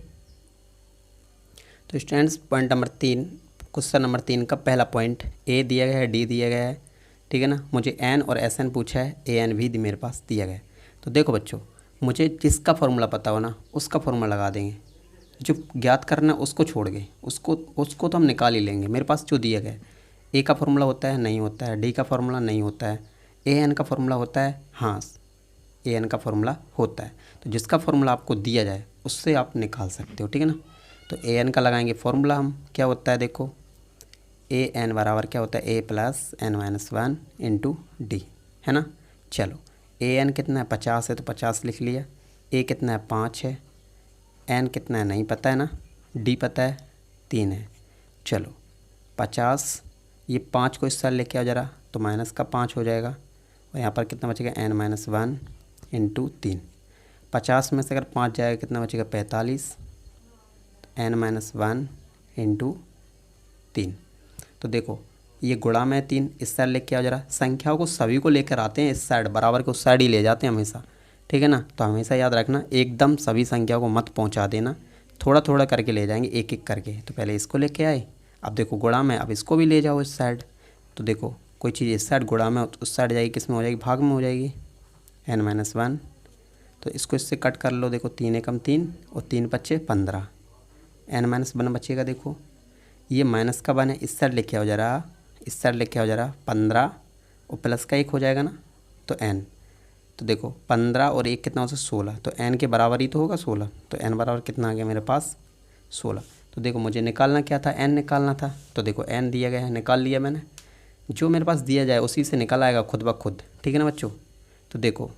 तो students, point number 3, question number 3 का पहला पॉइंट, A दिया गया है, D दिया गया है, ठीक है ना। मुझे N और SN पूछा है, AN भी मेरे पास दिया गया है। तो देखो बच्चों, मुझे जिसका फॉर्मूला पता हो ना उसका फॉर्मूला लगा देंगे, जो ज्ञात करना उसको छोड़ गए, उसको तो हम निकाल ही लेंगे। मेरे पास जो दिया गया है, A का फॉर्मूला होता है, नहीं होता है, D का फॉर्मूला नहीं होता है, AN का फॉर्मूला होता है, हाँ AN का फॉर्मूला होता है। तो जिसका फॉर्मूला आपको दिया जाए उससे आप निकाल सकते हो, ठीक है ना। तो AN का लगाएंगे फॉर्मूला हम, क्या होता है देखो, AN बराबर क्या होता है, A + N-1 इंटू D, है ना। चलो, AN कितना है 50 है, तो 50 लिख लिया, A कितना है 5 है, N कितना है नहीं पता है ना, D पता है 3 है। चलो 50, ये 5 को इस साल लेके आओ ज़रा, तो माइनस का 5 हो जाएगा, और यहाँ पर कितना बचेगा N-1 इंटू 3। 50 में से अगर 5 जाएगा कितना बचेगा 45, N-1 इंटू 3। तो देखो, ये गुणा में 3, इस साइड लेके आओ ज़रा, संख्याओं को सभी को लेकर आते हैं इस साइड, बराबर के उस साइड ही ले जाते हैं हमेशा, ठीक है ना। तो हमेशा याद रखना, एकदम सभी संख्याओं को मत पहुंचा देना, थोड़ा थोड़ा करके ले जाएंगे, एक एक करके। तो पहले इसको लेके आए, अब देखो गुणा में, अब इसको भी ले जाओ इस साइड। तो देखो, कोई चीज़ इस साइड गुणा में उस साइड जाएगी, किस में हो जाएगी, भाग में हो जाएगी, N-1। तो इसको इससे कट कर लो, देखो 3 एकम 3 और 3 बचे 15, N-1 बचेगा। देखो ये माइनस का 1 है, इस साइड लेके आओ ज़रा, इस साइड लेके आओ ज़रा, 15 और प्लस का 1 हो जाएगा ना, तो N। तो देखो 15 और 1 कितना होता है 16, तो N के बराबर ही तो होगा 16, तो N बराबर कितना आ गया मेरे पास 16। तो देखो मुझे निकालना क्या था, N निकालना था, तो देखो N दिया गया है, निकाल लिया मैंने। जो मेरे पास दिया जाए उसी से निकल आएगा खुद ब खुद, ठीक है ना बच्चों। तो देखो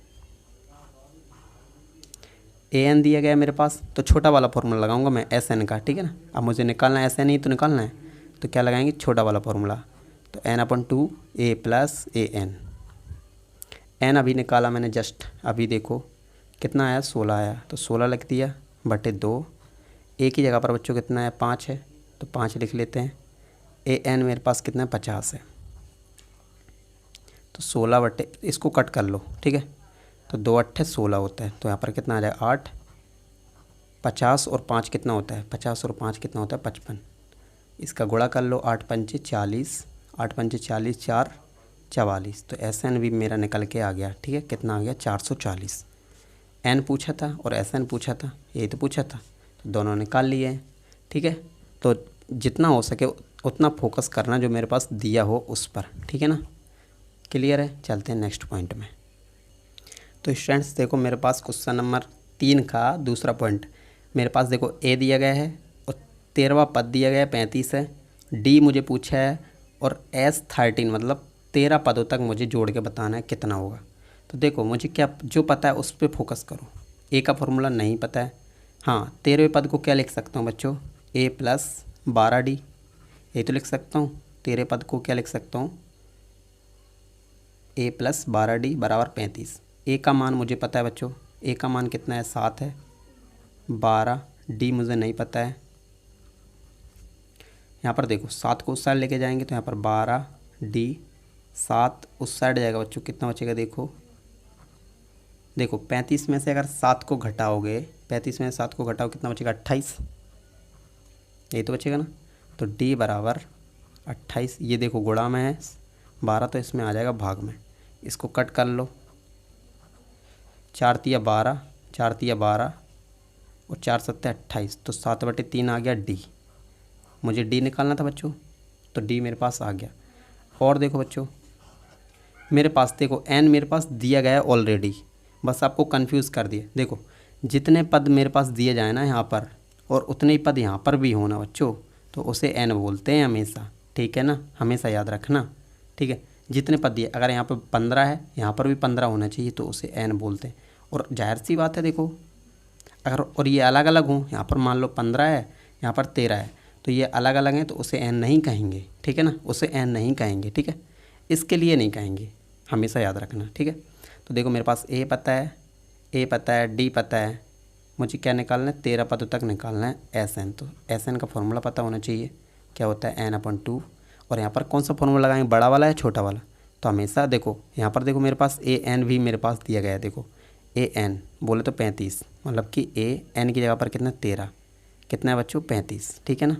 AN दिया गया है मेरे पास, तो छोटा वाला फॉर्मूला लगाऊंगा मैं SN का, ठीक है ना। अब मुझे निकालना है SN ही तो निकालना है, तो क्या लगाएंगे, छोटा वाला फॉर्मूला, तो N/2 A + AN। N अभी निकाला मैंने जस्ट अभी, देखो कितना आया 16 आया, तो 16 लिख दिया बटे 2। एक ही जगह पर बच्चों कितना है 5 है, तो 5 लिख लेते हैं। AN मेरे पास कितना है 50 है, तो 16 बटे, इसको कट कर लो, ठीक है। तो 2 8 16 होता है, तो यहाँ पर कितना आ जाएगा 8। 50 और 5 कितना होता है, 50 और 5 कितना होता है 55। इसका गुणा कर लो, 8 पंचे 40, 8 पंचे 40, 4 44। तो SN भी मेरा निकल के आ गया, ठीक है। कितना आ गया 440। N पूछा था और SN पूछा था, यही तो पूछा था, तो दोनों निकाल लिए हैं, ठीक है। तो जितना हो सके उतना फोकस करना जो मेरे पास दिया हो उस पर, ठीक है ना। क्लियर है, चलते हैं नेक्स्ट पॉइंट में। तो स्टूडेंट्स देखो मेरे पास क्वेश्चन नंबर 3 का दूसरा पॉइंट, मेरे पास देखो ए दिया गया है और 13वां पद दिया गया है 35 है, डी मुझे पूछा है और एस 13 मतलब 13 पदों तक मुझे जोड़ के बताना है कितना होगा। तो देखो मुझे क्या जो पता है उस पर फोकस करो। ए का फॉर्मूला नहीं पता है, हाँ 13वें पद को क्या लिख सकता हूँ बच्चों, ए प्लस 12D, ये तो लिख सकता हूँ। 13 पद को क्या लिख सकता हूँ, ए प्लस 12D बराबर 35। ए का मान मुझे पता है बच्चों, ए का मान कितना है 7 है, 12, डी मुझे नहीं पता है। यहाँ पर देखो 7 को उस साइड लेके जाएंगे तो यहाँ पर 12D, 7 उस साइड जाएगा बच्चों, कितना बचेगा देखो, देखो 35 में से अगर 7 को घटाओगे, 35 में से 7 को घटाओ कितना बचेगा 28, यही तो बचेगा ना। तो डी बराबर 28, ये देखो गुणा में है 12 तो इसमें आ जाएगा भाग में, इसको कट कर लो, 4 तिया 12, 4 तिया 12 और 4 सत्ते 28, तो 7/3 आ गया डी। मुझे डी निकालना था बच्चों, तो डी मेरे पास आ गया। और देखो बच्चों मेरे पास देखो एन मेरे पास दिया गया है ऑलरेडी, बस आपको कंफ्यूज कर दिए। देखो जितने पद मेरे पास दिए जाए ना यहाँ पर और उतने ही पद यहाँ पर भी होना बच्चों, तो उसे एन बोलते हैं हमेशा, ठीक है ना, हमेशा याद रखना, ठीक है। जितने पद दिए, अगर यहाँ पर 15 है यहाँ पर भी 15 होना चाहिए तो उसे एन बोलते हैं। और जाहिर सी बात है देखो अगर और ये अलग अलग हों, यहाँ पर मान लो 15 है यहाँ पर 13 है, तो ये अलग अलग हैं तो उसे एन नहीं कहेंगे, ठीक है ना, उसे एन नहीं कहेंगे, ठीक है, इसके लिए नहीं कहेंगे, हमेशा याद रखना, ठीक है। तो देखो मेरे पास ए पता है, ए पता है, डी पता है, मुझे क्या निकालना है 13 पदों तक निकालना है एस एन। तो एस एन का फॉर्मूला पता होना चाहिए, क्या होता है n/2। और यहाँ पर कौन सा फॉर्मूला लगाएंगे, बड़ा वाला या छोटा वाला, तो हमेशा देखो यहाँ पर देखो मेरे पास ए एन भी मेरे पास दिया गया है, देखो ए एन बोले तो 35 मतलब कि ए एन की जगह पर कितना 13, कितना है बच्चों 35, ठीक है ना।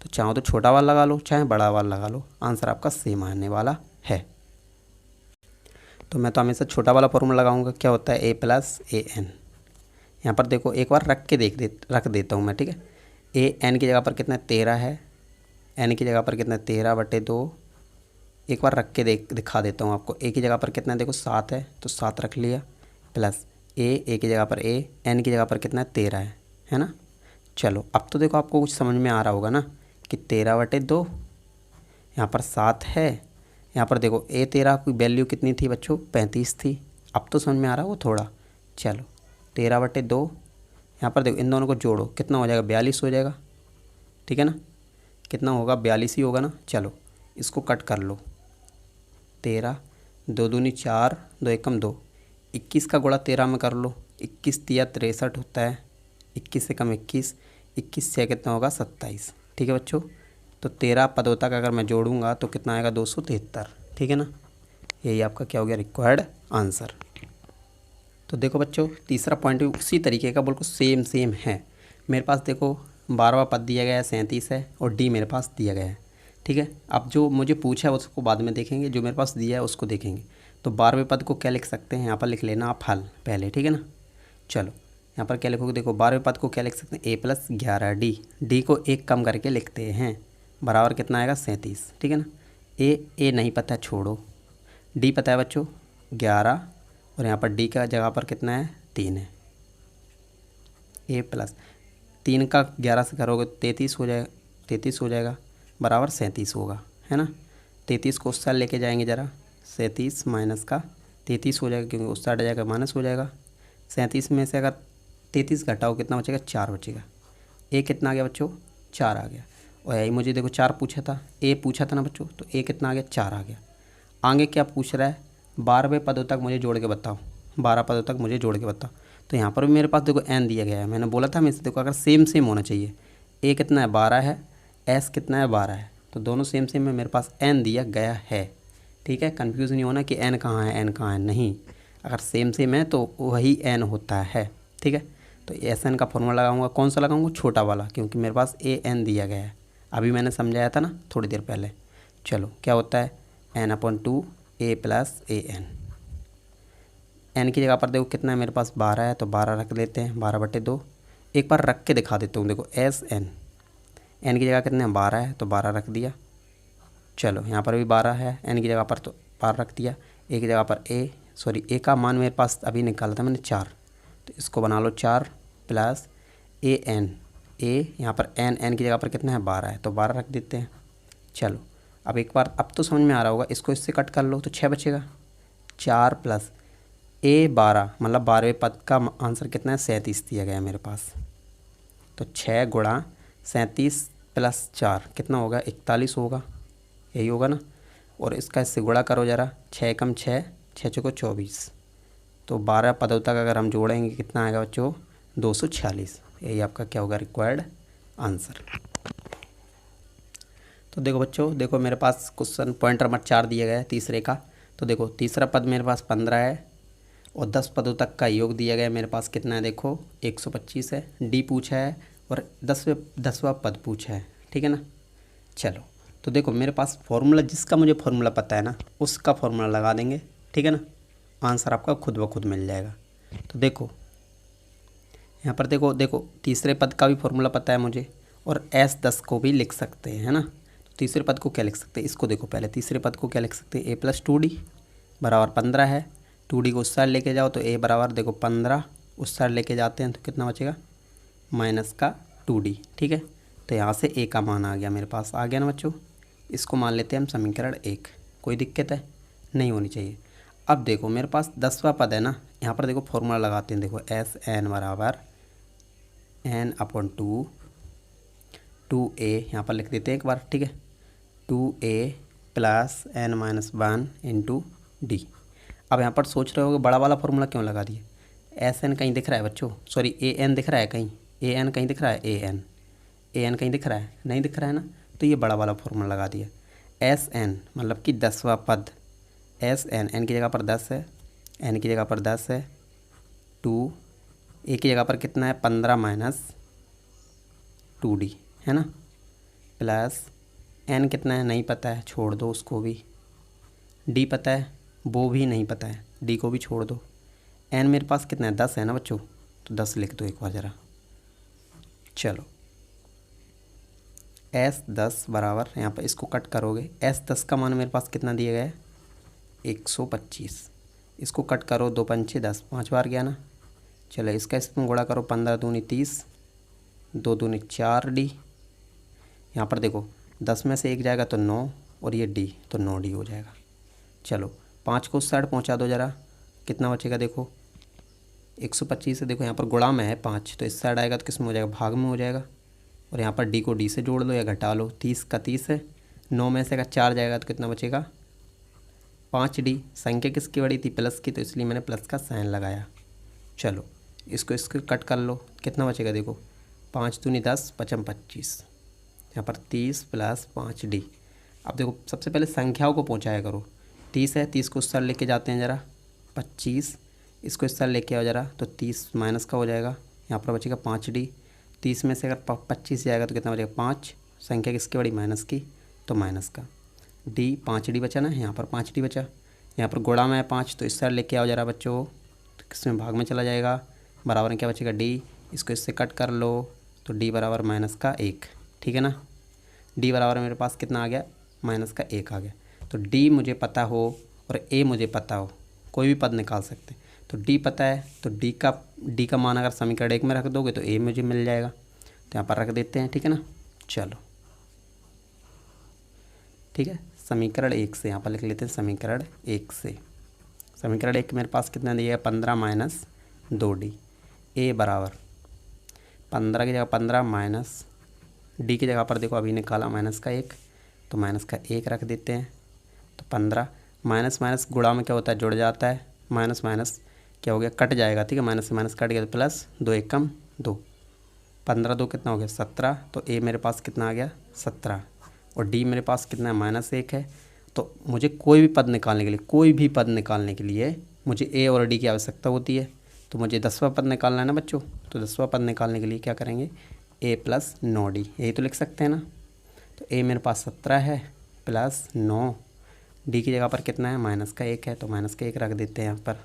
तो चाहो तो छोटा वाला लगा लो चाहे बड़ा वाला लगा लो, आंसर आपका सेम आने वाला है। तो मैं तो हमेशा छोटा वाला फॉर्मूला लगाऊंगा, क्या होता है ए प्लस ए एन। यहाँ पर देखो एक बार रख देता हूँ मैं, ठीक है। ए एन की जगह पर कितना 13 है, एन की जगह पर कितना 13/2, एक बार रख के दिखा देता हूँ आपको। ए की जगह पर कितना देखो 7 है तो 7 रख लिया, प्लस ए की जगह पर ए, एन की जगह पर कितना 13 है ना। चलो अब तो देखो आपको कुछ समझ में आ रहा होगा ना कि 13/2, यहाँ पर 7 है, यहाँ पर देखो ए 13 की वैल्यू कितनी थी बच्चों 35 थी, अब तो समझ में आ रहा है वो थोड़ा। चलो 13/2, यहाँ पर देखो इन दोनों को जोड़ो कितना हो जाएगा 42 हो जाएगा, ठीक है ना, कितना होगा 42 ही होगा ना। चलो इसको कट कर लो, 13, 2 दूनी 4, 2 एकम 2, 21 का गुणा 13 में कर लो, 21 तिया 63 होता है, 21 से कम 21, 21 से कितना होगा 27, ठीक है बच्चों। तो 13 पदों तक अगर मैं जोड़ूंगा तो कितना आएगा 273, ठीक है ना। यही आपका क्या हो गया रिक्वायर्ड आंसर। तो देखो बच्चों तीसरा पॉइंट भी उसी तरीके का बिल्कुल सेम है। मेरे पास देखो 12वां पद दिया गया है 37 है और डी मेरे पास दिया गया है, ठीक है। अब जो मुझे पूछा है उसको बाद में देखेंगे, जो मेरे पास दिया है उसको देखेंगे। तो 12वें पद को क्या लिख सकते हैं, यहाँ पर लिख लेना आप हल पहले, ठीक है ना। चलो यहाँ पर क्या लिखोगे, देखो 12वें पद को क्या लिख सकते हैं ए प्लस 11D, डी को एक कम करके लिखते हैं, बराबर कितना आएगा 37, ठीक है ना। ए नहीं पता छोड़ो, डी पता है बच्चों 11 और यहाँ पर डी का जगह पर कितना है 3 है, ए प्लस 3 का 11 से करोगे 33 हो जाएगा, 33 हो जाएगा बराबर 37 होगा, है ना। 33 को उस साइड लेके जाएंगे ज़रा, 37 माइनस का 33 हो जाएगा क्योंकि उस साइड जाएगा माइनस हो जाएगा। 37 में से अगर 33 घटाओ कितना बचेगा 4 बचेगा। ए कितना आ गया बच्चों 4 आ गया, और यही मुझे देखो 4 पूछा था, ए पूछा था ना बच्चों, तो ए कितना आ गया 4 आ गया। आगे क्या पूछ रहा है 12वें पदों तक मुझे जोड़ के बताओ, 12 पदों तक मुझे जोड़ के बताओ। तो यहाँ पर भी मेरे पास देखो एन दिया गया है, मैंने बोला था हमें देखो अगर सेम होना चाहिए। ए कितना है 12 है, एस कितना है 12 है, तो दोनों सेम है, मेरे पास एन दिया गया है, ठीक है। कन्फ्यूज़ नहीं होना कि एन कहाँ है एन कहाँ है, नहीं, अगर सेम है तो वही एन होता है, ठीक है। तो एस एन का फॉर्मूला लगाऊंगा, कौन सा लगाऊंगा छोटा वाला, क्योंकि मेरे पास ए एन दिया गया है, अभी मैंने समझाया था ना थोड़ी देर पहले। चलो क्या होता है n/2 A plus A N. N की जगह पर देखो कितना है मेरे पास 12 है, तो 12 रख लेते हैं, 12/2। एक बार रख के दिखा देता हूँ, देखो एस एन, एन की जगह कितने 12 है तो 12 रख दिया। चलो यहाँ पर भी 12 है, एन की जगह पर तो 12 रख दिया। ए की जगह पर ए का मान मेरे पास अभी निकाला था मैंने 4, तो इसको बना लो 4 प्लस ए एन, ए यहाँ पर एन की जगह पर कितना है 12 है तो 12 रख देते हैं। चलो अब एक बार अब तो समझ में आ रहा होगा, इसको इससे कट कर लो तो 6 बचेगा। 4 प्लस ए 12 मतलब 12वें पद का आंसर कितना है 37 दिया गया है मेरे पास। तो 6 गुणा 37 प्लस 4 कितना होगा 41 होगा, यही होगा ना। और इसका इससे गुणा करो ज़रा, 6 कम 6, 6 चौको 24, तो 12 पदों तक अगर हम जोड़ेंगे कितना आएगा बच्चों 246। यही आपका क्या होगा रिक्वायर्ड आंसर। तो देखो बच्चों, देखो मेरे पास क्वेश्चन पॉइंट नंबर 4 दिया गया है तीसरे का। तो देखो तीसरा पद मेरे पास 15 है और 10 पदों तक का योग दिया गया है मेरे पास कितना है देखो 125 है। डी पूछा है और 10वां पद पूछा है, ठीक है ना। चलो तो देखो मेरे पास फॉर्मूला, जिसका मुझे फॉर्मूला पता है ना उसका फॉर्मूला लगा देंगे, ठीक है ना। आंसर आपका खुद ब खुद मिल जाएगा। तो देखो यहाँ पर देखो तीसरे पद का भी फॉर्मूला पता है मुझे और S10 को भी लिख सकते हैं, है ना। तो तीसरे पद को क्या लिख सकते हैं, इसको देखो पहले तीसरे पद को क्या लिख सकते हैं, A+2D बराबर 15 है। 2D को उस साइड लेके जाओ तो A बराबर देखो 15, उस साइड लेके जाते हैं तो कितना बचेगा -2D, ठीक है। तो यहाँ से A का मान आ गया मेरे पास, आ गया ना बच्चों। इसको मान लेते हैं हम समीकरण 1, कोई दिक्कत है नहीं होनी चाहिए। अब देखो मेरे पास 10वां पद है ना, यहाँ पर देखो फॉर्मूला लगाते हैं, देखो SN बराबर n/2 2a यहाँ पर लिख देते हैं एक बार, ठीक है। 2a plus n-1 into D. अब यहाँ पर सोच रहे हो कि बड़ा वाला फॉर्मूला क्यों लगा दिया। SN कहीं दिख रहा है बच्चों, सॉरी AN दिख रहा है कहीं, AN कहीं दिख रहा है, AN कहीं दिख रहा है, नहीं दिख रहा है ना। तो ये बड़ा वाला फॉर्मूला लगा दिया। SN मतलब कि 10वां पद, SN n की जगह पर 10 है, n की जगह पर 10 है, 2 a की जगह पर कितना है 15 - 2d, है ना, प्लस n कितना है नहीं पता है, छोड़ दो उसको भी। d पता है, वो भी नहीं पता है, d को भी छोड़ दो। n मेरे पास कितना है 10 है ना बच्चों, तो 10 लिख दो एक बार ज़रा। चलो S10 बराबर यहाँ पर इसको कट करोगे, S10 का मान मेरे पास कितना दिया गया है 125। इसको कट करो, 2 पंचे 10, 5 बार गया ना। चलो इसका इसमें गुणा करो, 15 दूनी 30, 2 दूनी 4D। यहाँ पर देखो 10 में से 1 जाएगा तो 9 और ये D तो 9D हो जाएगा। चलो 5 को उस साइड पहुँचा दो ज़रा, कितना बचेगा देखो 125 है। देखो यहाँ पर गुणा में है 5 तो इस साइड आएगा तो किस में हो जाएगा भाग में हो जाएगा। और यहाँ पर D को D से जोड़ लो या घटा लो, 30 का 30 है। 9 में से अगर 4 जाएगा तो कितना बचेगा 5D। संख्या किसकी बड़ी थी प्लस की, तो इसलिए मैंने प्लस का साइन लगाया। चलो इसको कट कर लो, कितना बचेगा देखो 5 दूनी 10, 5 25, यहाँ पर 30 प्लस 5D। अब देखो सबसे पहले संख्याओं को पहुँचाया करो, 30 है, 30 को उस साइड लेके जाते हैं ज़रा, 25 इसको इस साइड लेके आओ ज़रा, तो 30 माइनस का हो जाएगा, यहाँ पर बचेगा 5D। 30 में से अगर 25 जाएगा तो कितना बचेगा 5, संख्या किसकी बड़ी माइनस की, तो माइनस का D, 5D बचा ना, यहाँ पर 5D बचा। यहाँ पर गुणा में है 5 तो इस साइड लेके आओ ज़रा बच्चों, तो किसमें भाग में चला जाएगा, बराबर में क्या बचेगा D। इसको इससे कट कर लो तो D बराबर -1, ठीक है ना। D बराबर मेरे पास कितना आ गया -1 आ गया। तो D मुझे पता हो और A मुझे पता हो, कोई भी पद निकाल सकते हैं। तो D पता है तो D का मान अगर समीकरण 1 में रख दोगे तो A मुझे मिल जाएगा, तो यहाँ पर रख देते हैं, ठीक है ना। चलो ठीक है, समीकरण 1 से यहाँ पर लिख लेते हैं, समीकरण 1 से। समीकरण 1 मेरे पास कितना दिया है 15 - 2D। A बराबर 15 की जगह 15 माइनस D की जगह पर देखो अभी निकाला -1, तो -1 रख देते हैं। तो 15 माइनस माइनस गुणा में क्या होता है जुड़ जाता है, माइनस माइनस क्या हो गया कट जाएगा, ठीक है, माइनस से माइनस कट गया तो प्लस 2 1 कम 2, 15 2 कितना हो गया 17। तो A मेरे पास कितना आ गया 17 और D मेरे पास कितना है -1 है। तो मुझे कोई भी पद निकालने के लिए मुझे A और D की आवश्यकता होती है। तो मुझे 10वां पद निकालना है ना बच्चों, तो 10वां पद निकालने के लिए क्या करेंगे A + 9D, यही तो लिख सकते हैं ना। तो A मेरे पास 17 है प्लस 9, D की जगह पर कितना है -1 है, तो -1 रख देते हैं यहाँ पर।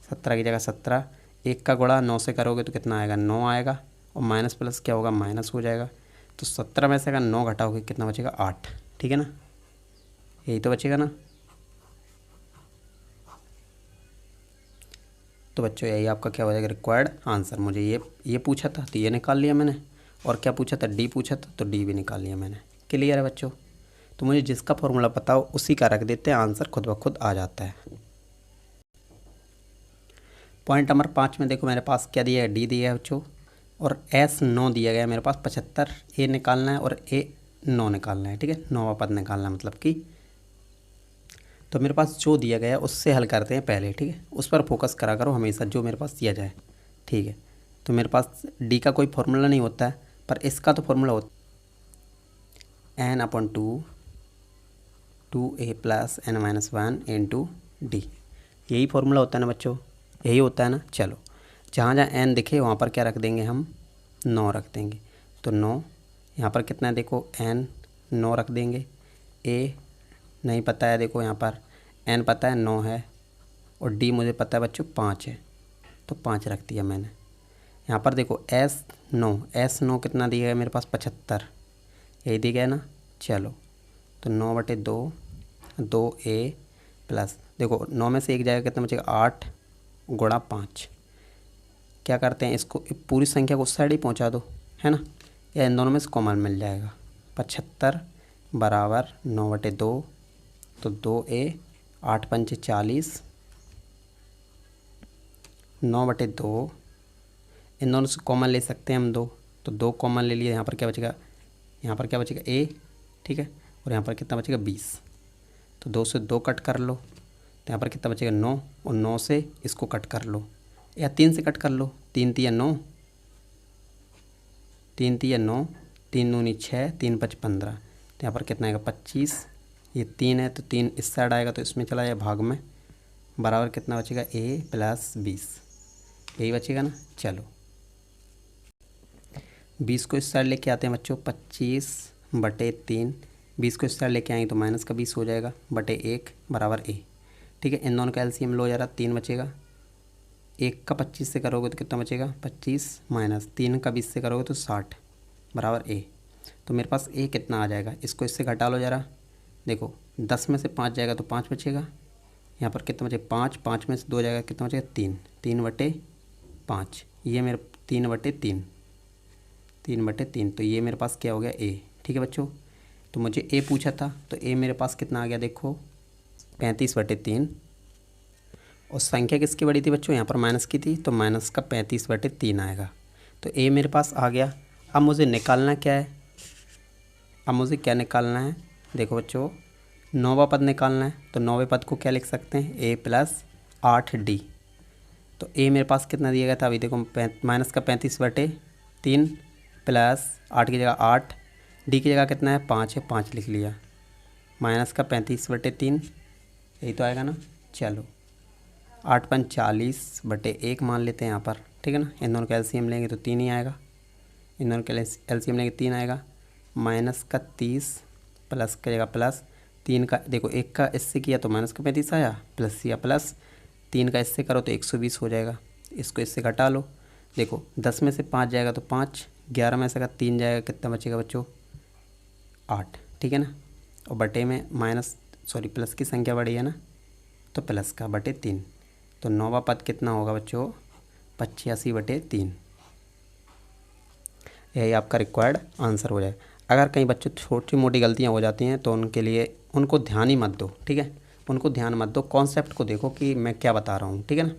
17 की जगह 17, 1 का गुणा 9 से करोगे तो कितना आएगा 9 आएगा, और माइनस प्लस क्या होगा माइनस हो जाएगा। तो 17 में से अगर 9 घटाओगे कितना बचेगा 8, ठीक है ना, यही तो बचेगा ना। तो बच्चों यही आपका क्या हो जाएगा रिक्वायर्ड आंसर। मुझे ये पूछा था तो ये निकाल लिया मैंने, और क्या पूछा था डी पूछा था तो डी भी निकाल लिया मैंने। क्लियर है बच्चों। तो मुझे जिसका फॉर्मूला पता हो उसी का रख देते हैं, आंसर खुद ब खुद आ जाता है। पॉइंट नंबर 5 में देखो मेरे पास क्या दिया है, डी दिया है बच्चों, और एस 9 दिया गया है मेरे पास 75, ए निकालना है और ए 9 निकालना है, ठीक है, 9वां पद निकालना है मतलब कि। तो मेरे पास जो दिया गया है उससे हल करते हैं पहले, ठीक है, उस पर फोकस करा करो हमेशा जो मेरे पास दिया जाए, ठीक है। तो मेरे पास डी का कोई फॉर्मूला नहीं होता है, पर इसका तो फॉर्मूला होता है n/2 2a + n-1 into D. यही फॉर्मूला होता है ना बच्चों, यही होता है ना। चलो जहाँ जहाँ n दिखे वहाँ पर क्या रख देंगे हम, 9 रख देंगे। तो 9 यहाँ पर कितना है देखो, n 9 रख देंगे। a नहीं पता है देखो, यहाँ पर n पता है 9 है, और d मुझे पता है बच्चों 5 है, तो 5 रख दिया मैंने। यहाँ पर देखो s 9 कितना दिया है मेरे पास 75, यही दिया है ना। चलो तो 9/2 2a प्लस, देखो 9 में से 1 जाएगा कितना बचेगा 8 गुणा 5। क्या करते हैं इसको, पूरी संख्या को उस साइड ही पहुँचा दो, है ना, या इन दोनों में से कॉमन मिल जाएगा। 75 बराबर 9/2, तो 2a 8 पंचे 40, 9/2, इन दोनों से कॉमन ले सकते हैं हम 2, तो 2 कॉमन ले लिए। यहाँ पर क्या बचेगा, यहाँ पर क्या बचेगा a, ठीक है, और यहाँ पर कितना बचेगा 20। तो 2 से 2 कट कर लो, तो यहाँ पर कितना बचेगा 9, और 9 से इसको कट कर लो, या 3 से कट कर लो, 3 तिया 9, 3 तिया 9, 3 दूनी 6, 3 5 15, तो यहाँ पर कितना आएगा 25। ये 3 है तो 3 इस साइड आएगा तो इसमें चला जाए भाग में, बराबर कितना बचेगा a + 20, यही बचेगा ना। चलो 20 को इस साइड लेके आते हैं बच्चों, 25/3, 20 को इस साइड लेके आएंगे तो -20 हो जाएगा, /1 बराबर a, ठीक है। इन दोनों का एलसीएम लो जरा, 3 बचेगा, 1 का 25 से करोगे तो कितना बचेगा 25, माइनस 3 का 20 से करोगे तो 60 बराबर a। तो मेरे पास a कितना आ जाएगा, इसको इससे घटा लो ज़रा, देखो 10 में से 5 जाएगा तो 5 बचेगा, यहाँ पर कितना बचेगा 5, 5 में से 2 जाएगा कितना बचेगा 3, 3/5, ये मेरे 3/3, 3/3, तो ये मेरे पास क्या हो गया a, ठीक है बच्चों। तो मुझे a पूछा था तो a मेरे पास कितना आ गया देखो 35/3, और संख्या किसकी बड़ी थी बच्चों, यहाँ पर माइनस की थी तो माइनस का 35/3 आएगा। तो a मेरे पास आ गया। अब मुझे निकालना क्या है, अब मुझे क्या निकालना है, देखो बच्चों 9वां पद निकालना है। तो 9वें पद को क्या लिख सकते हैं, a + 8d। तो a मेरे पास कितना दिया गया था अभी देखो, माइनस का 35/3 प्लस 8 की जगह 8, d की जगह कितना है 5 है, 5 लिख लिया, माइनस का 35/3, यही तो आएगा ना। चलो 8 पंच 40/1 मान लेते हैं यहाँ पर, ठीक है ना। इन दोनों का एलसीएम लेंगे तो 3 ही आएगा, इन दोनों का एलसीएम लेंगे 3 आएगा, माइनस का 30 प्लस की जगह प्लस, 3 का देखो 1 का इससे किया तो माइनस का 35 आया, प्लस या प्लस 3 का इससे करो तो 120 हो जाएगा। इसको इससे घटा लो, देखो 10 में से 5 जाएगा तो 5, 11 में से का 3 जाएगा कितना बचेगा बच्चों 8, ठीक है ना। और बटे में प्लस की संख्या बड़ी है ना, तो प्लस का /3, तो 9वां पद कितना होगा बच्चों 85/3, यही आपका रिक्वायर्ड आंसर हो जाए। अगर कहीं बच्चों छोटी मोटी गलतियां हो जाती हैं तो उनके लिए उनको ध्यान ही मत दो, ठीक है, उनको ध्यान मत दो, कॉन्सेप्ट को देखो कि मैं क्या बता रहा हूँ, ठीक है ना।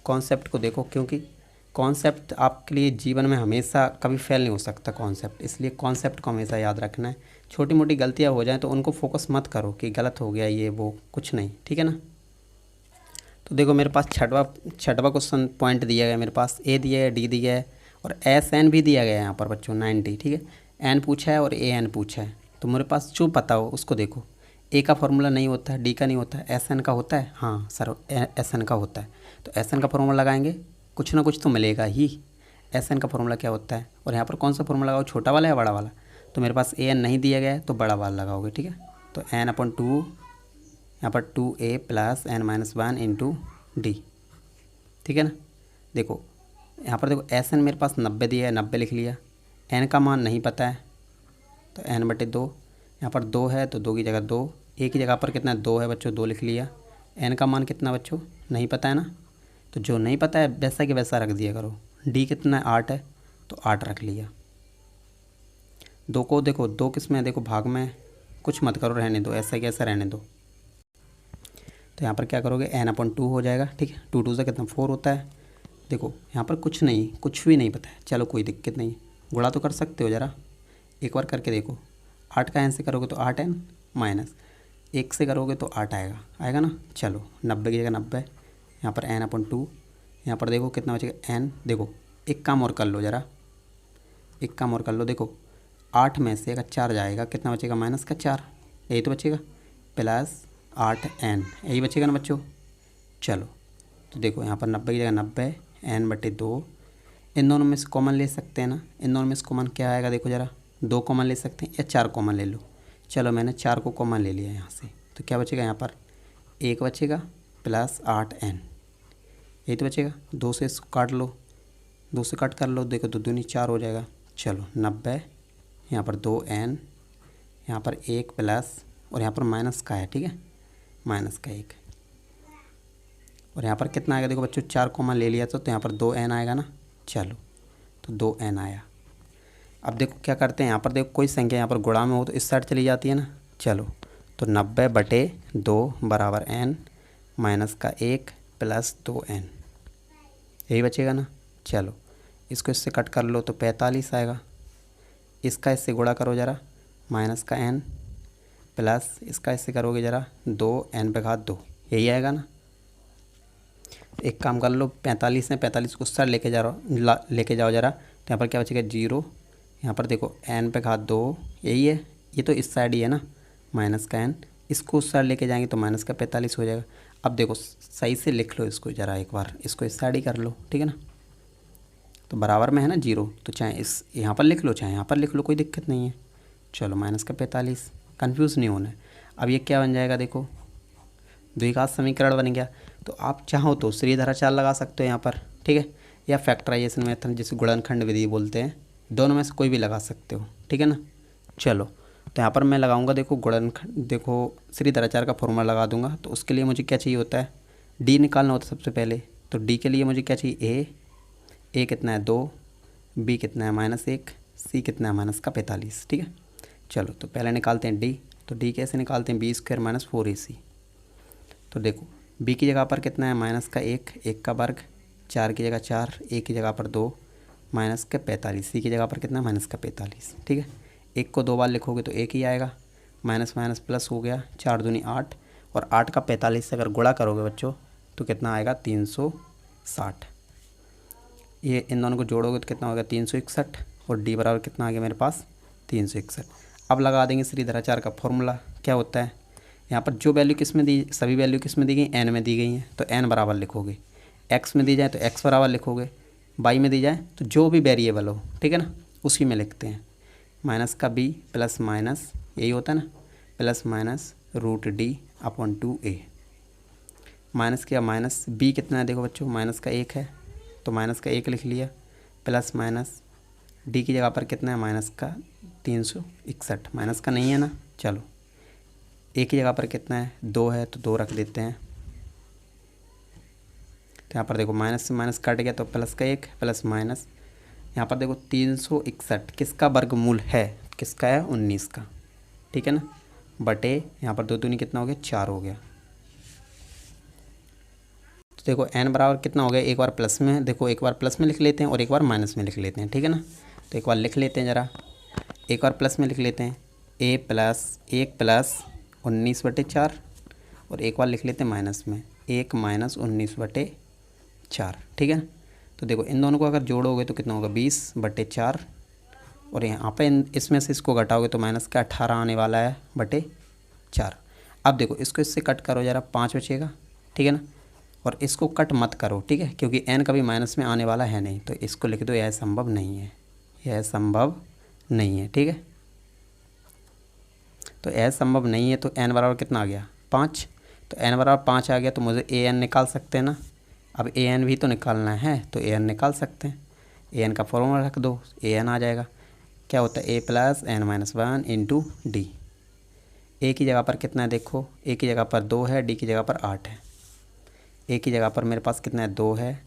कॉन्सेप्ट को देखो, क्योंकि कॉन्सेप्ट आपके लिए जीवन में हमेशा कभी फेल नहीं हो सकता कॉन्सेप्ट, इसलिए कॉन्सेप्ट को हमेशा याद रखना है। छोटी मोटी गलतियाँ हो जाएँ तो उनको फोकस मत करो कि गलत हो गया ये वो, कुछ नहीं, ठीक है ना। तो देखो मेरे पास छठवा क्वेश्चन पॉइंट दिया गया, मेरे पास ए दिया है, डी दिया है, और SN भी दिया गया है यहाँ पर बच्चों 90, ठीक है। एन पूछा है और AN पूछा है, तो मेरे पास जो पता हो उसको देखो। ए का फॉर्मूला नहीं होता है, डी का नहीं होता है, SN का होता है, हाँ सर SN का होता है, तो SN का फॉर्मूला लगाएंगे, कुछ ना कुछ तो मिलेगा ही। SN का फॉर्मूला क्या होता है, और यहाँ पर कौन सा फॉर्मूला लगाओ, छोटा वाला या बड़ा वाला। तो मेरे पास AN नहीं दिया गया है तो बड़ा वाला लगाओगे, ठीक है। तो n/2 यहाँ पर 2a + n-1 इंटू डी, ठीक है ना। देखो यहाँ पर देखो SN मेरे पास 90 दिया है, 90 लिख लिया, n का मान नहीं पता है तो n बटे 2, यहाँ पर 2 है तो 2 की जगह 2, a की जगह पर कितना 2 है बच्चों, 2 लिख लिया। n का मान कितना बच्चों नहीं पता है ना, तो जो नहीं पता है वैसा कि वैसा रख दिया करो। d कितना है 8 है तो 8 रख लिया। 2 को देखो 2 किस में है, देखो भाग में, कुछ मत करो, रहने दो, ऐसा कि ऐसा रहने दो। तो यहाँ पर क्या करोगे n/2 हो जाएगा। ठीक है, 2 2 से कितना 4 होता है। देखो यहाँ पर कुछ नहीं, कुछ भी नहीं पता है, चलो कोई दिक्कत नहीं, गुणा तो कर सकते हो, ज़रा एक बार करके देखो। 8 का n से करोगे तो 8n माइनस 1 से करोगे तो 8 आएगा, आएगा ना। चलो 90 की जगह 90, यहाँ पर n/2, यहाँ पर देखो कितना बचेगा n। देखो एक काम और कर लो, ज़रा एक काम और कर लो। देखो 8 में से अगर 4 जाएगा कितना बचेगा, माइनस का 4, यही तो बचेगा, प्लस 8n, यही बचेगा ना बच्चों। चलो तो देखो यहाँ पर 90 की जगह 90, n/2, इन दोनों में से कॉमन ले सकते हैं ना, इन दोनों में से कॉमन क्या आएगा, देखो ज़रा 2 कॉमन ले सकते हैं या 4 कॉमन ले लो। चलो मैंने 4 को कॉमन ले लिया यहाँ से, तो क्या बचेगा यहाँ पर 1 बचेगा प्लस 8n, यही तो बचेगा। 2 से इसको काट लो, 2 से कट कर लो, देखो 2 दूनी 4 हो जाएगा। चलो 90, यहाँ पर 2n, यहाँ पर 1 प्लस, और यहाँ पर माइनस का है, ठीक है, माइनस का 1, और यहाँ पर कितना आएगा देखो बच्चों 4 कॉमन ले लिया तो यहाँ पर 2n आएगा ना। चलो तो 2n आया। अब देखो क्या करते हैं, यहाँ पर देखो कोई संख्या यहाँ पर गुणा में हो तो इस साइड चली जाती है ना। चलो तो 90/2 बराबर n माइनस का 1 प्लस 2n, यही बचेगा ना। चलो इसको इससे कट कर लो तो 45 आएगा, इसका इससे गुणा करो ज़रा, माइनस का n प्लस इसका इससे करोगे ज़रा 2n/2, यही आएगा ना। एक काम कर लो, 45 में 45 को उस साइड लेके जाओ ज़रा, तो यहाँ पर क्या बचेगा 0, यहाँ पर देखो n/2, यही है, ये तो इस साइड ही है ना, माइनस का n, इसको उस साइड लेके जाएंगे तो माइनस का 45 हो जाएगा। अब देखो सही से लिख लो इसको ज़रा एक बार, इसको इस साइड ही कर लो, ठीक है ना। तो बराबर में है ना 0, तो चाहे इस यहाँ पर लिख लो चाहे यहाँ पर लिख लो, कोई दिक्कत नहीं है। चलो माइनस का 45, कन्फ्यूज़ नहीं होना है। अब ये क्या बन जाएगा, देखो द्विघात समीकरण बन गया। तो आप चाहो तो श्रीधराचार्य लगा सकते हो यहाँ पर, ठीक है, या फैक्टराइजेशन मेथड जिसे गुणनखंड विधि बोलते हैं, दोनों में से कोई भी लगा सकते हो, ठीक है ना। चलो तो यहाँ पर मैं लगाऊंगा, देखो गुणनखंड, देखो श्रीधराचार्य का फॉर्मूला लगा दूंगा। तो उसके लिए मुझे क्या चाहिए होता है, डी निकालना होता है सबसे पहले। तो डी के लिए मुझे क्या चाहिए, ए कितना है 2, बी कितना है -1, सी कितना है -45, ठीक है। चलो तो पहले निकालते हैं डी। तो डी कैसे निकालते हैं, b² - 4ac। तो देखो b की जगह पर कितना है माइनस का 1, 1 का वर्ग, 4 की जगह 4, a की जगह पर 2, माइनस का 45, c की जगह पर कितना है -45, ठीक है। 1 को 2 बार लिखोगे तो 1 ही आएगा, माइनस माइनस प्लस हो गया, 4 दूनी 8, और 8 का 45 से अगर गुणा करोगे बच्चों तो कितना आएगा 360। ये इन दोनों को जोड़ोगे तो कितना होगा 361, और डी बराबर कितना आ गया मेरे पास 361। अब लगा देंगे श्रीधराचार्य का फॉर्मूला, क्या होता है, यहाँ पर जो वैल्यू किस में दी, सभी वैल्यू किस में दी गई, n में दी गई हैं, तो n बराबर लिखोगे, x में दी जाए तो x बराबर लिखोगे, y में दी जाए तो जो भी वेरिएबल हो, ठीक है ना, उसी में लिखते हैं। माइनस का b प्लस माइनस, यही होता है ना, प्लस माइनस √d/2a, माइनस किया, माइनस b कितना है देखो बच्चों, माइनस का 1 है तो माइनस का 1 लिख लिया, प्लस माइनस d की जगह पर कितना है माइनस का 361, माइनस का नहीं है ना। चलो एक की जगह पर कितना है 2 है तो 2 रख देते हैं। तो यहाँ पर देखो माइनस से माइनस कट गया तो प्लस का 1 प्लस माइनस, यहाँ पर देखो 361 किसका वर्गमूल है, किसका है 19 का, ठीक है ना, बटे यहाँ पर 2 दूनी कितना हो गया 4 हो गया। तो देखो n बराबर कितना हो गया, एक बार प्लस में, देखो एक बार प्लस में लिख लेते हैं और एक बार माइनस में लिख लेते हैं, ठीक है ना। तो एक बार लिख लेते हैं ज़रा, एक बार प्लस में लिख लेते हैं, a प्लस 1 प्लस 19/4, और एक बार लिख लेते हैं माइनस में 1 माइनस 19/4, ठीक है। तो देखो इन दोनों को अगर जोड़ोगे तो कितना होगा 20/4, और यहाँ पे इसमें से इसको घटाओगे तो माइनस का 18 आने वाला है बटे 4। अब देखो इसको इससे कट करो ज़रा, 5 बचेगा, ठीक है ना, और इसको कट मत करो, ठीक है, क्योंकि n कभी माइनस में आने वाला है नहीं, तो इसको लिख दो यह संभव नहीं है, यह संभव नहीं है, ठीक है। तो यह संभव नहीं है, तो n बराबर कितना आ गया 5, तो n बराबर 5 आ गया, तो मुझे an निकाल सकते हैं ना। अब an भी तो निकालना है, तो an निकाल सकते हैं, an का फॉर्मूला रख दो, an आ जाएगा क्या होता है ए plus N minus one into D. A की जगह पर कितना है देखो, ए की जगह पर 2 है, डी की जगह पर 8 है। ए की जगह पर मेरे पास कितना है 2 है,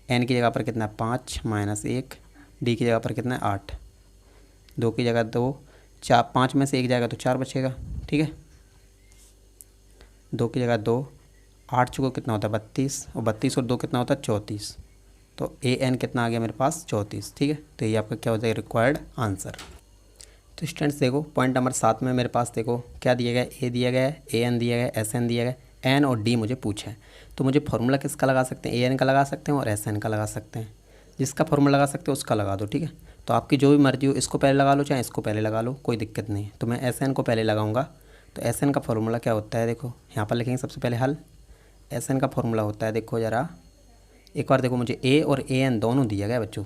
एन की जगह पर कितना है 5 माइनस 1, डी की जगह पर कितना है 8, 2 की जगह 2, 4, 5 में से 1 जाएगा तो 4 बचेगा, ठीक है। 2 की जगह 2, 8 चुको कितना होता है 32, और 32 और 2 कितना होता है 34। तो ए एन कितना आ गया मेरे पास 34, ठीक है। तो ये आपका क्या होता है रिक्वायर्ड आंसर। तो स्टूडेंट्स देखो पॉइंट नंबर 7 में मेरे पास देखो क्या दिया गया, ए दिया गया है, ए एन दिया गया है, एस एन दिया गया है, एन और डी मुझे पूछा है। तो मुझे फार्मूला किसका लगा सकते हैं, ए एन का लगा सकते हैं और एस एन का लगा सकते हैं। जिसका फार्मूला लगा सकते हो उसका लगा दो, ठीक है। तो आपकी जो भी मर्जी हो, इसको पहले लगा लो चाहे इसको पहले लगा लो, कोई दिक्कत नहीं। तो मैं एस एन को पहले लगाऊंगा। तो एस एन का फार्मूला क्या होता है देखो, यहाँ पर लिखेंगे सबसे पहले हल। एस एन का फार्मूला होता है देखो ज़रा एक बार देखो, मुझे ए और ए एन दोनों दिया गया बच्चों,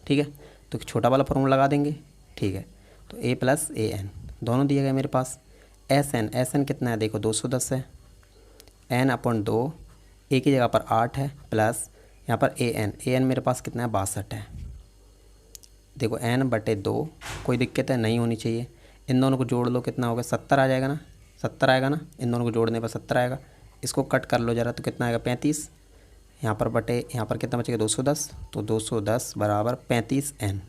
ठीक है। तो छोटा वाला फार्मूला लगा देंगे, ठीक है। तो ए प्लस ए एन दोनों दिया गया मेरे पास। एस एन कितना है देखो 210 है, एन अपॉन 2, ए की जगह पर 8 है, प्लस यहाँ पर ए एन मेरे पास कितना है 62 है। देखो एन बटे 2, कोई दिक्कत है नहीं होनी चाहिए। इन दोनों को जोड़ लो कितना होगा 70 आ जाएगा ना, 70 आएगा ना, इन दोनों को जोड़ने पर 70 आएगा। इसको कट कर लो ज़रा तो कितना आएगा 35, यहाँ पर बटे यहाँ पर कितना बचेगा 210, तो 210 बराबर 35 एन,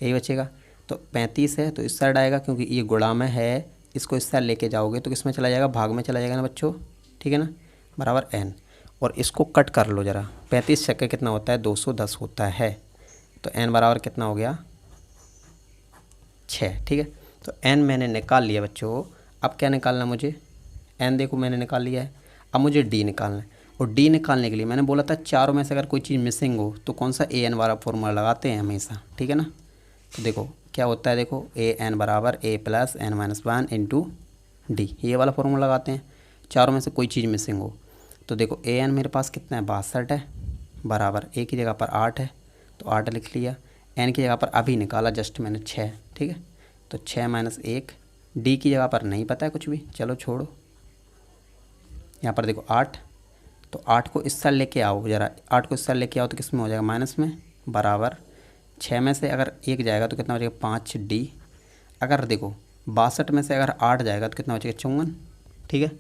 यही बचेगा। तो 35 है तो इस साइड आएगा, क्योंकि ये गुणा में है, इसको इस साइड लेके जाओगे तो किस में चला जाएगा, भाग में चला जाएगा ना बच्चों, ठीक है ना, बराबर एन। और इसको कट कर लो ज़रा, 35 छक्के कितना होता है 210 होता है। तो एन बराबर कितना हो गया 6, ठीक है। तो एन मैंने निकाल लिया बच्चों। अब क्या निकालना मुझे, एन देखो मैंने निकाल लिया है। अब मुझे डी निकालना है, और डी निकालने के लिए मैंने बोला था चारों में से अगर कोई चीज़ मिसिंग हो तो कौन सा ए एन वाला फॉर्मूला लगाते हैं हमेशा, ठीक है ना। तो देखो क्या होता है देखो, ए एन बराबर A plus N minus one into D, ये वाला फॉर्मूला लगाते हैं चारों में से कोई चीज़ मिसिंग हो। तो देखो ए एन मेरे पास कितना है 62 है, बराबर ए की जगह पर 8 है तो 8 लिख लिया, एन की जगह पर अभी निकाला जस्ट मैंने 6, ठीक है। तो 6 माइनस 1, डी की जगह पर नहीं पता है कुछ भी, चलो छोड़ो। यहाँ पर देखो 8, तो 8 को इस साइड लेके आओ ज़रा, 8 को इस साइड लेके आओ तो किस में हो जाएगा माइनस में, बराबर 6 में से अगर 1 जाएगा तो कितना बचेगा 5 डी। अगर देखो 62 में से अगर 8 जाएगा तो कितना बचेगा 54, ठीक है,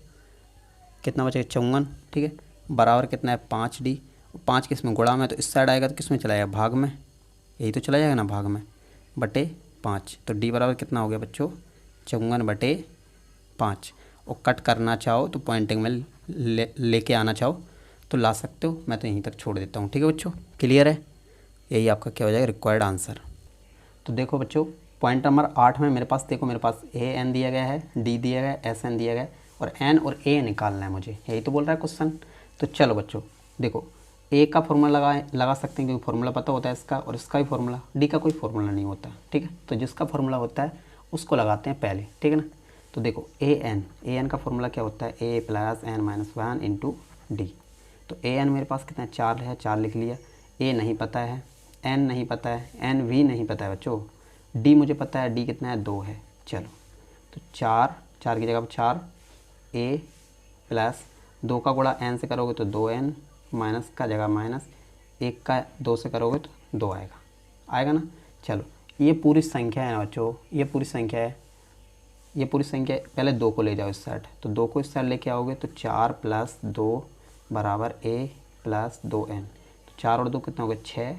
कितना बचेगा 54, ठीक है, बराबर कितना है 5 डी। 5 किस में गुणा में, तो इस साइड आएगा तो किस में चला जाएगा भाग में, यही तो चला जाएगा ना भाग में, बटे 5। तो डी बराबर कितना हो गया बच्चों 54 बटे 5। और कट करना चाहो तो पॉइंटिंग में लेके आना चाहो तो ला सकते हो, मैं तो यहीं तक छोड़ देता हूँ, ठीक है बच्चों, क्लियर है। यही आपका क्या हो जाएगा रिक्वायर्ड आंसर। तो देखो बच्चों पॉइंट नंबर 8 में मेरे पास देखो, मेरे पास ए एन दिया गया है, डी दिया गया है, एस एन दिया गया है, और एन और ए निकालना है मुझे, यही तो बोल रहा है क्वेश्चन। तो चलो बच्चों देखो, ए का फॉर्मूला लगा सकते हैं क्योंकि फार्मूला पता होता है इसका, और इसका भी फार्मूला, डी का कोई फार्मूला नहीं होता, ठीक है। तो जिसका फार्मूला होता है उसको लगाते हैं पहले, ठीक है ना। तो देखो ए एन का फार्मूला क्या होता है, ए plus N minus one into d. तो ए एन मेरे पास कितना है 4 है, 4 लिख लिया। ए नहीं पता है, एन नहीं पता है, एन भी नहीं पता है बच्चों, डी मुझे पता है, डी कितना है 2 है। चलो तो 4 की जगह पर 4, ए प्लस 2 का गुणा एन से करोगे तो 2n, माइनस का जगह माइनस, 1 का 2 से करोगे तो 2 आएगा ना। चलो ये पूरी संख्या है ना बच्चों, ये पूरी संख्या है, ये पूरी संख्या पहले 2 को ले जाओ इस साइड, तो 2 को इस साइड लेके आओगे तो 4 प्लस 2 बराबर a प्लस 2n। तो 4 और 2 कितना हो गया 6,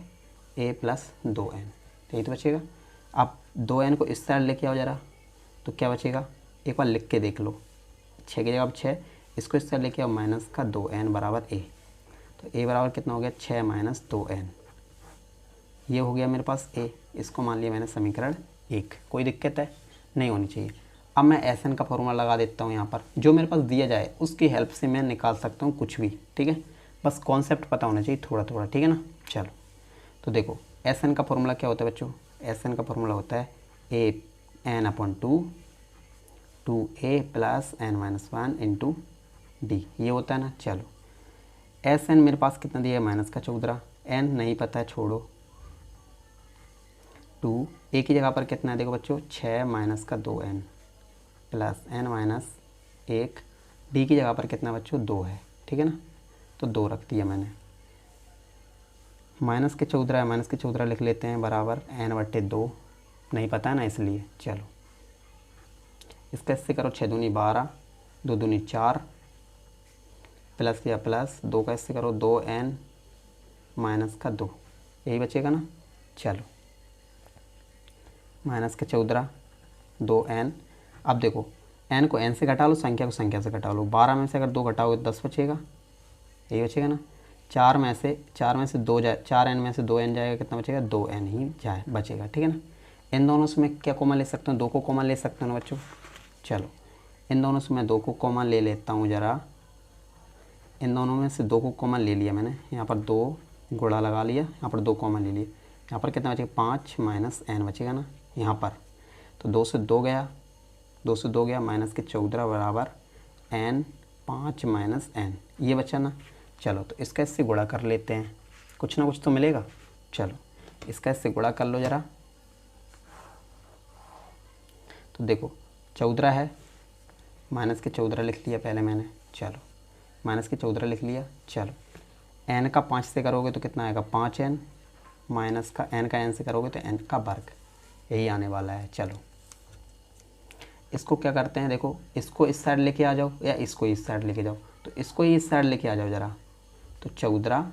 a प्लस 2n, तो यही तो बचेगा। अब 2n को इस साइड लेके आओ ज़रा, तो क्या बचेगा एक बार लिख के देख लो, 6 की जगह अब 6, इसको इस साइड लेके आओ माइनस का 2n बराबर a। तो a बराबर कितना हो गया 6 माइनस 2n, ये हो गया मेरे पास a। इसको मान लिया मैंने समीकरण 1, कोई दिक्कत है नहीं होनी चाहिए। अब मैं एस एन का फॉर्मूला लगा देता हूँ यहाँ पर, जो मेरे पास दिया जाए उसकी हेल्प से मैं निकाल सकता हूँ कुछ भी, ठीक है। बस कॉन्सेप्ट पता होना चाहिए थोड़ा थोड़ा, ठीक है ना। चलो तो देखो एस एन का फॉर्मूला क्या होता है बच्चों, एस एन का फॉर्मूला होता है a n upon 2 A plus N minus one into D, ये होता है ना। चलो एस एन मेरे पास कितना दिया है माइनस का 14, एन नहीं पता है छोड़ो, 2 ए की जगह पर कितना है देखो बच्चों 6 माइनस का 2n plus n minus 1, D की जगह पर कितना बच्चों 2 है, ठीक है ना। तो 2 रख दिया मैंने, माइनस के 14 है, माइनस के 14 लिख लेते हैं बराबर n बटे 2 नहीं पता है ना, इसलिए। चलो इसका इससे करो 6 दूनी 12, 2 दूनी 4, प्लस किया प्लस, 2 का इससे करो 2n माइनस का 2, यही बचेगा ना। चलो माइनस का 14, 2n। अब देखो n को n से घटा लो, संख्या को संख्या से घटा लो। 12 में से अगर 2 घटाओगे तो 10 बचेगा, यही बचेगा ना। 4 में से 2 जाए, 4n में से 2n जाएगा, कितना बचेगा, 2n ही जाए बचेगा, ठीक है ना। इन दोनों से मैं क्या कॉमन ले सकता हूँ, 2 को कॉमन ले सकता हूँ ना बच्चों। चलो इन दोनों से मैं 2 को कॉमन ले लेता हूँ ज़रा। इन दोनों में से 2 को कॉमन ले लिया मैंने, यहाँ पर 2 गुणा लगा लिया, यहाँ पर 2 कॉमन ले लिया। यहाँ पर कितना बचेगा, 5 माइनस n बचेगा ना यहाँ पर। तो 2 से 2 गया, 2 से 2 गया, माइनस के 14 बराबर n 5 माइनस n, ये बचा ना। चलो तो इसका इससे गुणा कर लेते हैं, कुछ ना कुछ तो मिलेगा। चलो इसका इससे गुणा कर लो ज़रा। तो देखो 14 है, माइनस के 14 लिख लिया पहले मैंने। चलो माइनस के 14 लिख लिया। चलो n का 5 से करोगे तो कितना आएगा, 5n माइनस का n का n से करोगे तो n का वर्ग, यही आने वाला है। चलो इसको क्या करते हैं, देखो इसको इस साइड लेके आ जाओ या इसको इस साइड लेके जाओ। तो इसको ही इस साइड लेके आ जाओ ज़रा। तो 14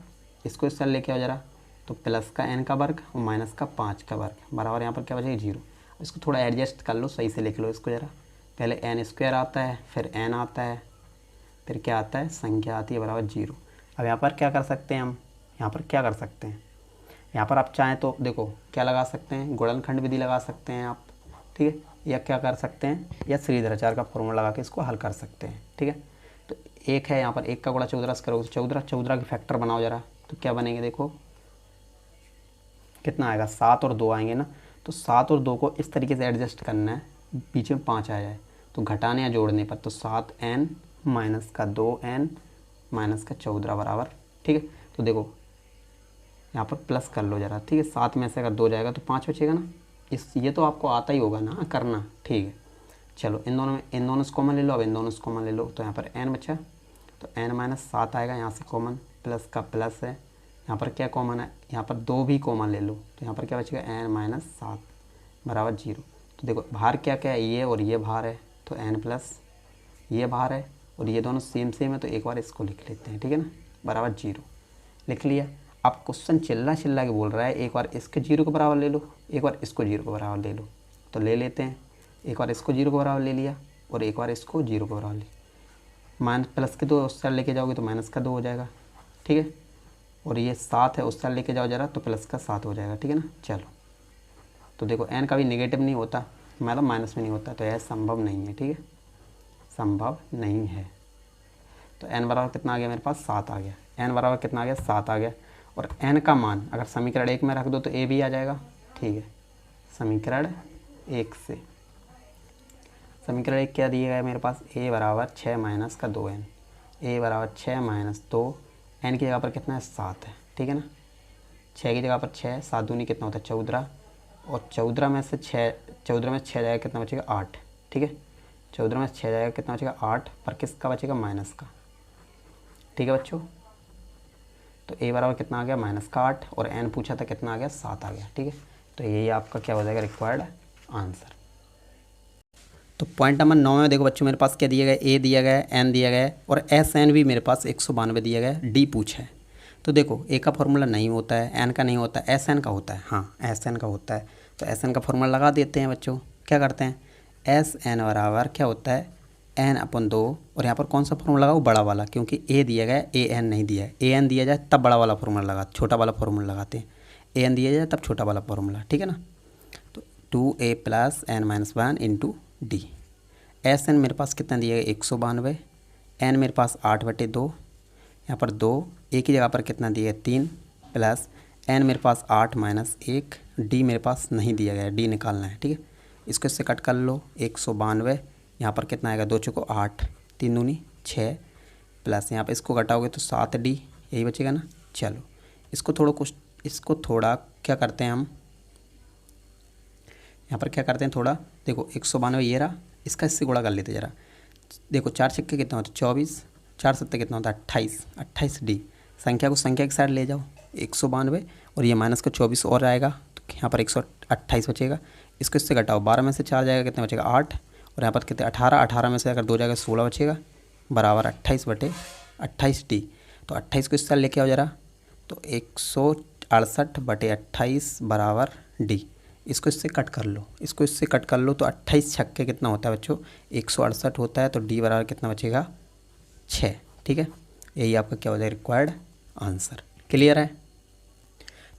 इसको इस साइड लेके आओ ज़रा। तो प्लस का n का वर्ग और माइनस का 5 का वर्ग बराबर, यहाँ पर क्या बचेगा, 0। इसको थोड़ा एडजस्ट कर लो, सही से लिख लो इसको ज़रा। पहले n स्क्वायर आता है, फिर n आता है, फिर क्या आता है, संख्या आती है बराबर 0। अब यहाँ पर क्या कर सकते हैं हम, यहाँ पर क्या कर सकते हैं, यहाँ पर आप चाहें तो देखो क्या लगा सकते हैं, गुणनखंड विधि लगा सकते हैं आप, ठीक है। या क्या कर सकते हैं, या श्रीधराचार्य का फॉर्मूला लगा के इसको हल कर सकते हैं, ठीक है। तो 1 है यहाँ पर, 1 का गुणा 14 से करोगे तो 14 के फैक्टर बनाओ ज़रा। तो क्या बनेंगे, देखो कितना आएगा, 7 और 2 आएंगे ना। तो 7 और 2 को इस तरीके से एडजस्ट करना है, बीच में 5 आ जाए। तो घटाने या जोड़ने पर तो 7n माइनस का 2n माइनस का 14 बराबर, ठीक है। तो देखो यहाँ पर प्लस कर लो ज़रा, ठीक है। 7 में से अगर 2 जाएगा तो 5 बचेगा ना। ये तो आपको आता ही होगा ना करना, ठीक है। चलो इन दोनों से कॉमन ले लो, अब इन दोनों से कॉमन ले लो। तो यहाँ पर n बचा, तो n माइनस 7 आएगा, यहाँ से कॉमन, प्लस का प्लस है। यहाँ पर क्या कॉमन है, यहाँ पर 2 भी कॉमन ले लो। तो यहाँ पर क्या बचेगा, n माइनस 7 बराबर 0। तो देखो बाहर क्या क्या है, ये और ये बाहर है, तो n प्लस ये बाहर है और ये दोनों सेम है। तो एक बार इसको लिख लेते हैं, ठीक है ना, बराबर 0 लिख लिया। अब क्वेश्चन चिल्ला के बोल रहा है, एक बार इसके 0 के बराबर ले लो, एक बार इसको 0 के बराबर ले लो। तो ले लेते हैं, एक बार इसको 0 के बराबर ले लिया और एक बार इसको 0 के बराबर ले। माइनस प्लस के 2 उस साइड लेके जाओगे तो माइनस का 2 हो जाएगा, ठीक है। और ये 7 है, उस साइड लेके जाओ ज़रा, तो प्लस का 7 हो जाएगा, ठीक है ना। चलो तो देखो n कभी नेगेटिव नहीं होता, मतलब माइनस में नहीं होता, तो यह संभव नहीं है, ठीक है, संभव नहीं है। तो n बराबर कितना आ गया मेरे पास, 7 आ गया। n बराबर कितना आ गया, 7 आ गया। और n का मान अगर समीकरण 1 में रख दो तो a भी आ जाएगा, ठीक है। समीकरण 1 से समीकरण 1 क्या दिया गया मेरे पास, a बराबर 6 माइनस का 2n, a बराबर 6 माइनस 2, n की जगह पर कितना है, 7 है, ठीक है ना। 6 की जगह पर 6, 7 दूनी कितना होता है, 14, और 14 में से 6 जाएगा कितना बचेगा, 8, ठीक है। 14 में से 6 जाएगा कितना बचेगा, 8, पर किसका बचेगा, माइनस का, ठीक है बच्चों। तो a बराबर कितना आ गया, माइनस का 8, और n पूछा था कितना आ गया, 7 आ गया, ठीक है। तो यही आपका क्या हो जाएगा, रिक्वायर्ड आंसर। तो पॉइंट नंबर 9 में देखो बच्चों, मेरे पास क्या दिया गया, a दिया गया है, n दिया गया है, और SN भी मेरे पास 192 दिया गया है, d पूछा है। तो देखो a का फॉर्मूला नहीं होता है, n का नहीं होता है, SN का होता है, हाँ SN का होता है। तो SN का फॉर्मूला लगा देते हैं बच्चों। क्या करते हैं, SN बराबर क्या होता है, n/2, और यहाँ पर कौन सा फॉर्मूला लगाओ, बड़ा वाला, क्योंकि a दिया गया है, an नहीं दिया है। an दिया जाए तब बड़ा वाला फॉर्मूला लगा, छोटा वाला फॉर्मूला लगाते हैं। an दिया जाए तब छोटा वाला फॉर्मूला, ठीक है ना। तो 2a plus n-1 into D. SN मेरे पास कितना दिया गया, 192, n मेरे पास 8/2, यहाँ पर 2, a की जगह पर कितना दिया गया, 3, प्लस n मेरे पास 8 माइनस 1, d मेरे पास नहीं दिया गया है, d निकालना है, ठीक है। इसको इससे कट कर लो, 192, यहाँ पर कितना आएगा, 2 चौको 8, 3 दूनी 6, प्लस यहाँ पर इसको घटाओगे तो 7d, यही बचेगा ना। चलो इसको थोड़ा क्या करते हैं हम, यहाँ पर क्या करते हैं थोड़ा, देखो 192 ये रहा, इसका इससे गुणा कर लेते ज़रा। देखो 4 छक्के कितना होता है, 24, 4 सत्ते कितना होता है, 28, 28d। संख्या को संख्या के साइड ले जाओ, 192, और ये माइनस का 24 और आएगा, तो यहाँ पर 128 बचेगा। इसको इससे घटाओ, 12 में से 4 जाएगा कितना बचेगा 8, और यहाँ पर कितने 18, 18 में से अगर 2 जाएगा 16 बचेगा, बराबर 28/28D। तो 28 को इस साल लेके आओ ज़रा, तो 168/28 बराबर D। इसको इससे कट कर लो, इसको इससे कट कर लो, तो 28 छक्के कितना होता है बच्चों 168 होता है, तो D बराबर कितना बचेगा 6। ठीक है, यही आपका क्या हो जाएगा रिक्वायर्ड आंसर। क्लियर है।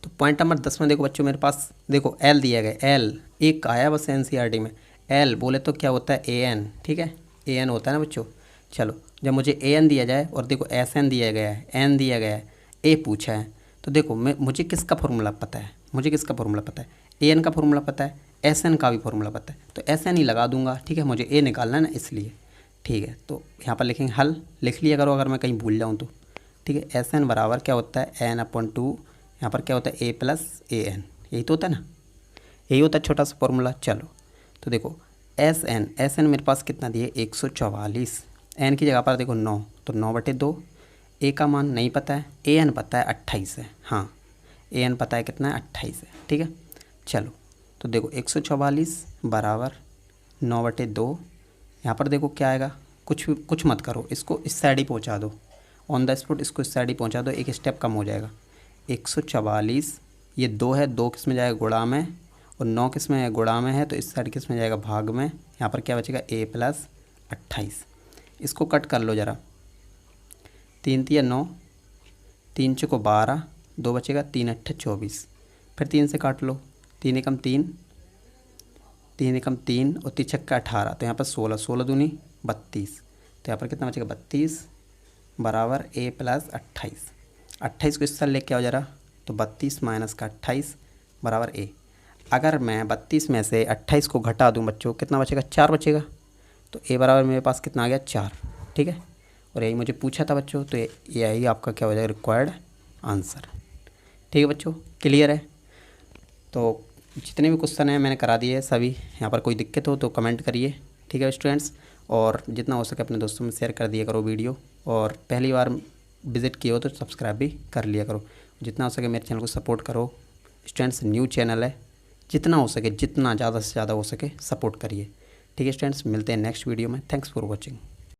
तो पॉइंट नंबर 10 में देखो बच्चों, मेरे पास देखो L दिया गया, L एक आया बस NCERT में, L बोले तो क्या होता है AN। ठीक है, AN होता है ना बच्चों। चलो, जब मुझे AN दिया जाए और देखो SN दिया गया है, N दिया गया है, A पूछा है, तो देखो मुझे किसका फॉर्मूला पता है, मुझे किसका फॉर्मूला पता है, AN का फॉर्मूला पता है, SN का भी फॉर्मूला पता है, तो SN ही लगा दूंगा। ठीक है, मुझे A निकालना है ना इसलिए। ठीक है, तो यहाँ पर लिखेंगे हल, लिख लिया करो अगर मैं कहीं भूल जाऊँ तो। ठीक है, SN बराबर क्या होता है N/2, यहाँ पर क्या होता है A + AN, यही तो होता है ना, यही होता है छोटा सा फॉर्मूला। चलो, तो देखो SN मेरे पास कितना दिए 144, N की जगह पर देखो 9, तो 9/2। A का मान नहीं पता है, AN पता है 28 है, हाँ AN पता है कितना है 28 है। ठीक है, चलो तो देखो 144 बराबर 9/2, यहाँ पर देखो क्या आएगा, कुछ मत करो, इसको इस साइड ही पहुँचा दो, ऑन द स्पॉट इसको इस साइड ही पहुँचा दो, एक स्टेप कम हो जाएगा। 144 ये 2 है, 2 किस में जाएगा गुणा में, और 9 किस में है गुणा में है, तो इस साइड किस में जाएगा भाग में। यहाँ पर क्या बचेगा A + 28। इसको कट कर लो ज़रा, 3 × 9, 3 × 12, 2 बचेगा, 3 × 8 = 24, फिर 3 से काट लो, 3 × 3, 3 × 3 और 3 × 6 = 18, तो यहाँ पर 16, 16 दूनी 32, तो यहाँ पर कितना बचेगा 32 बराबर A + 28। 28 को इस साल लेके आओ ज़रा, तो 32 - 28 बराबर A। अगर मैं 32 में से 28 को घटा दूं बच्चों, कितना बचेगा 4 बचेगा, तो A बराबर मेरे पास कितना आ गया 4। ठीक है, और यही मुझे पूछा था बच्चों, तो यही आपका क्या हो जाएगा रिक्वायर्ड आंसर। ठीक है बच्चों, क्लियर है। तो जितने भी क्वेश्चन हैं मैंने करा दिए सभी, यहाँ पर कोई दिक्कत हो तो कमेंट करिए। ठीक है स्टूडेंट्स, और जितना हो सके अपने दोस्तों में शेयर कर दिया करो वीडियो, और पहली बार विज़िट किए हो तो सब्सक्राइब भी कर लिया करो। जितना हो सके मेरे चैनल को सपोर्ट करो। स्टूडेंट्स न्यू चैनल है, जितना हो सके, जितना ज़्यादा से ज़्यादा हो सके सपोर्ट करिए। ठीक है स्टूडेंट्स, मिलते हैं नेक्स्ट वीडियो में। Thanks for watching.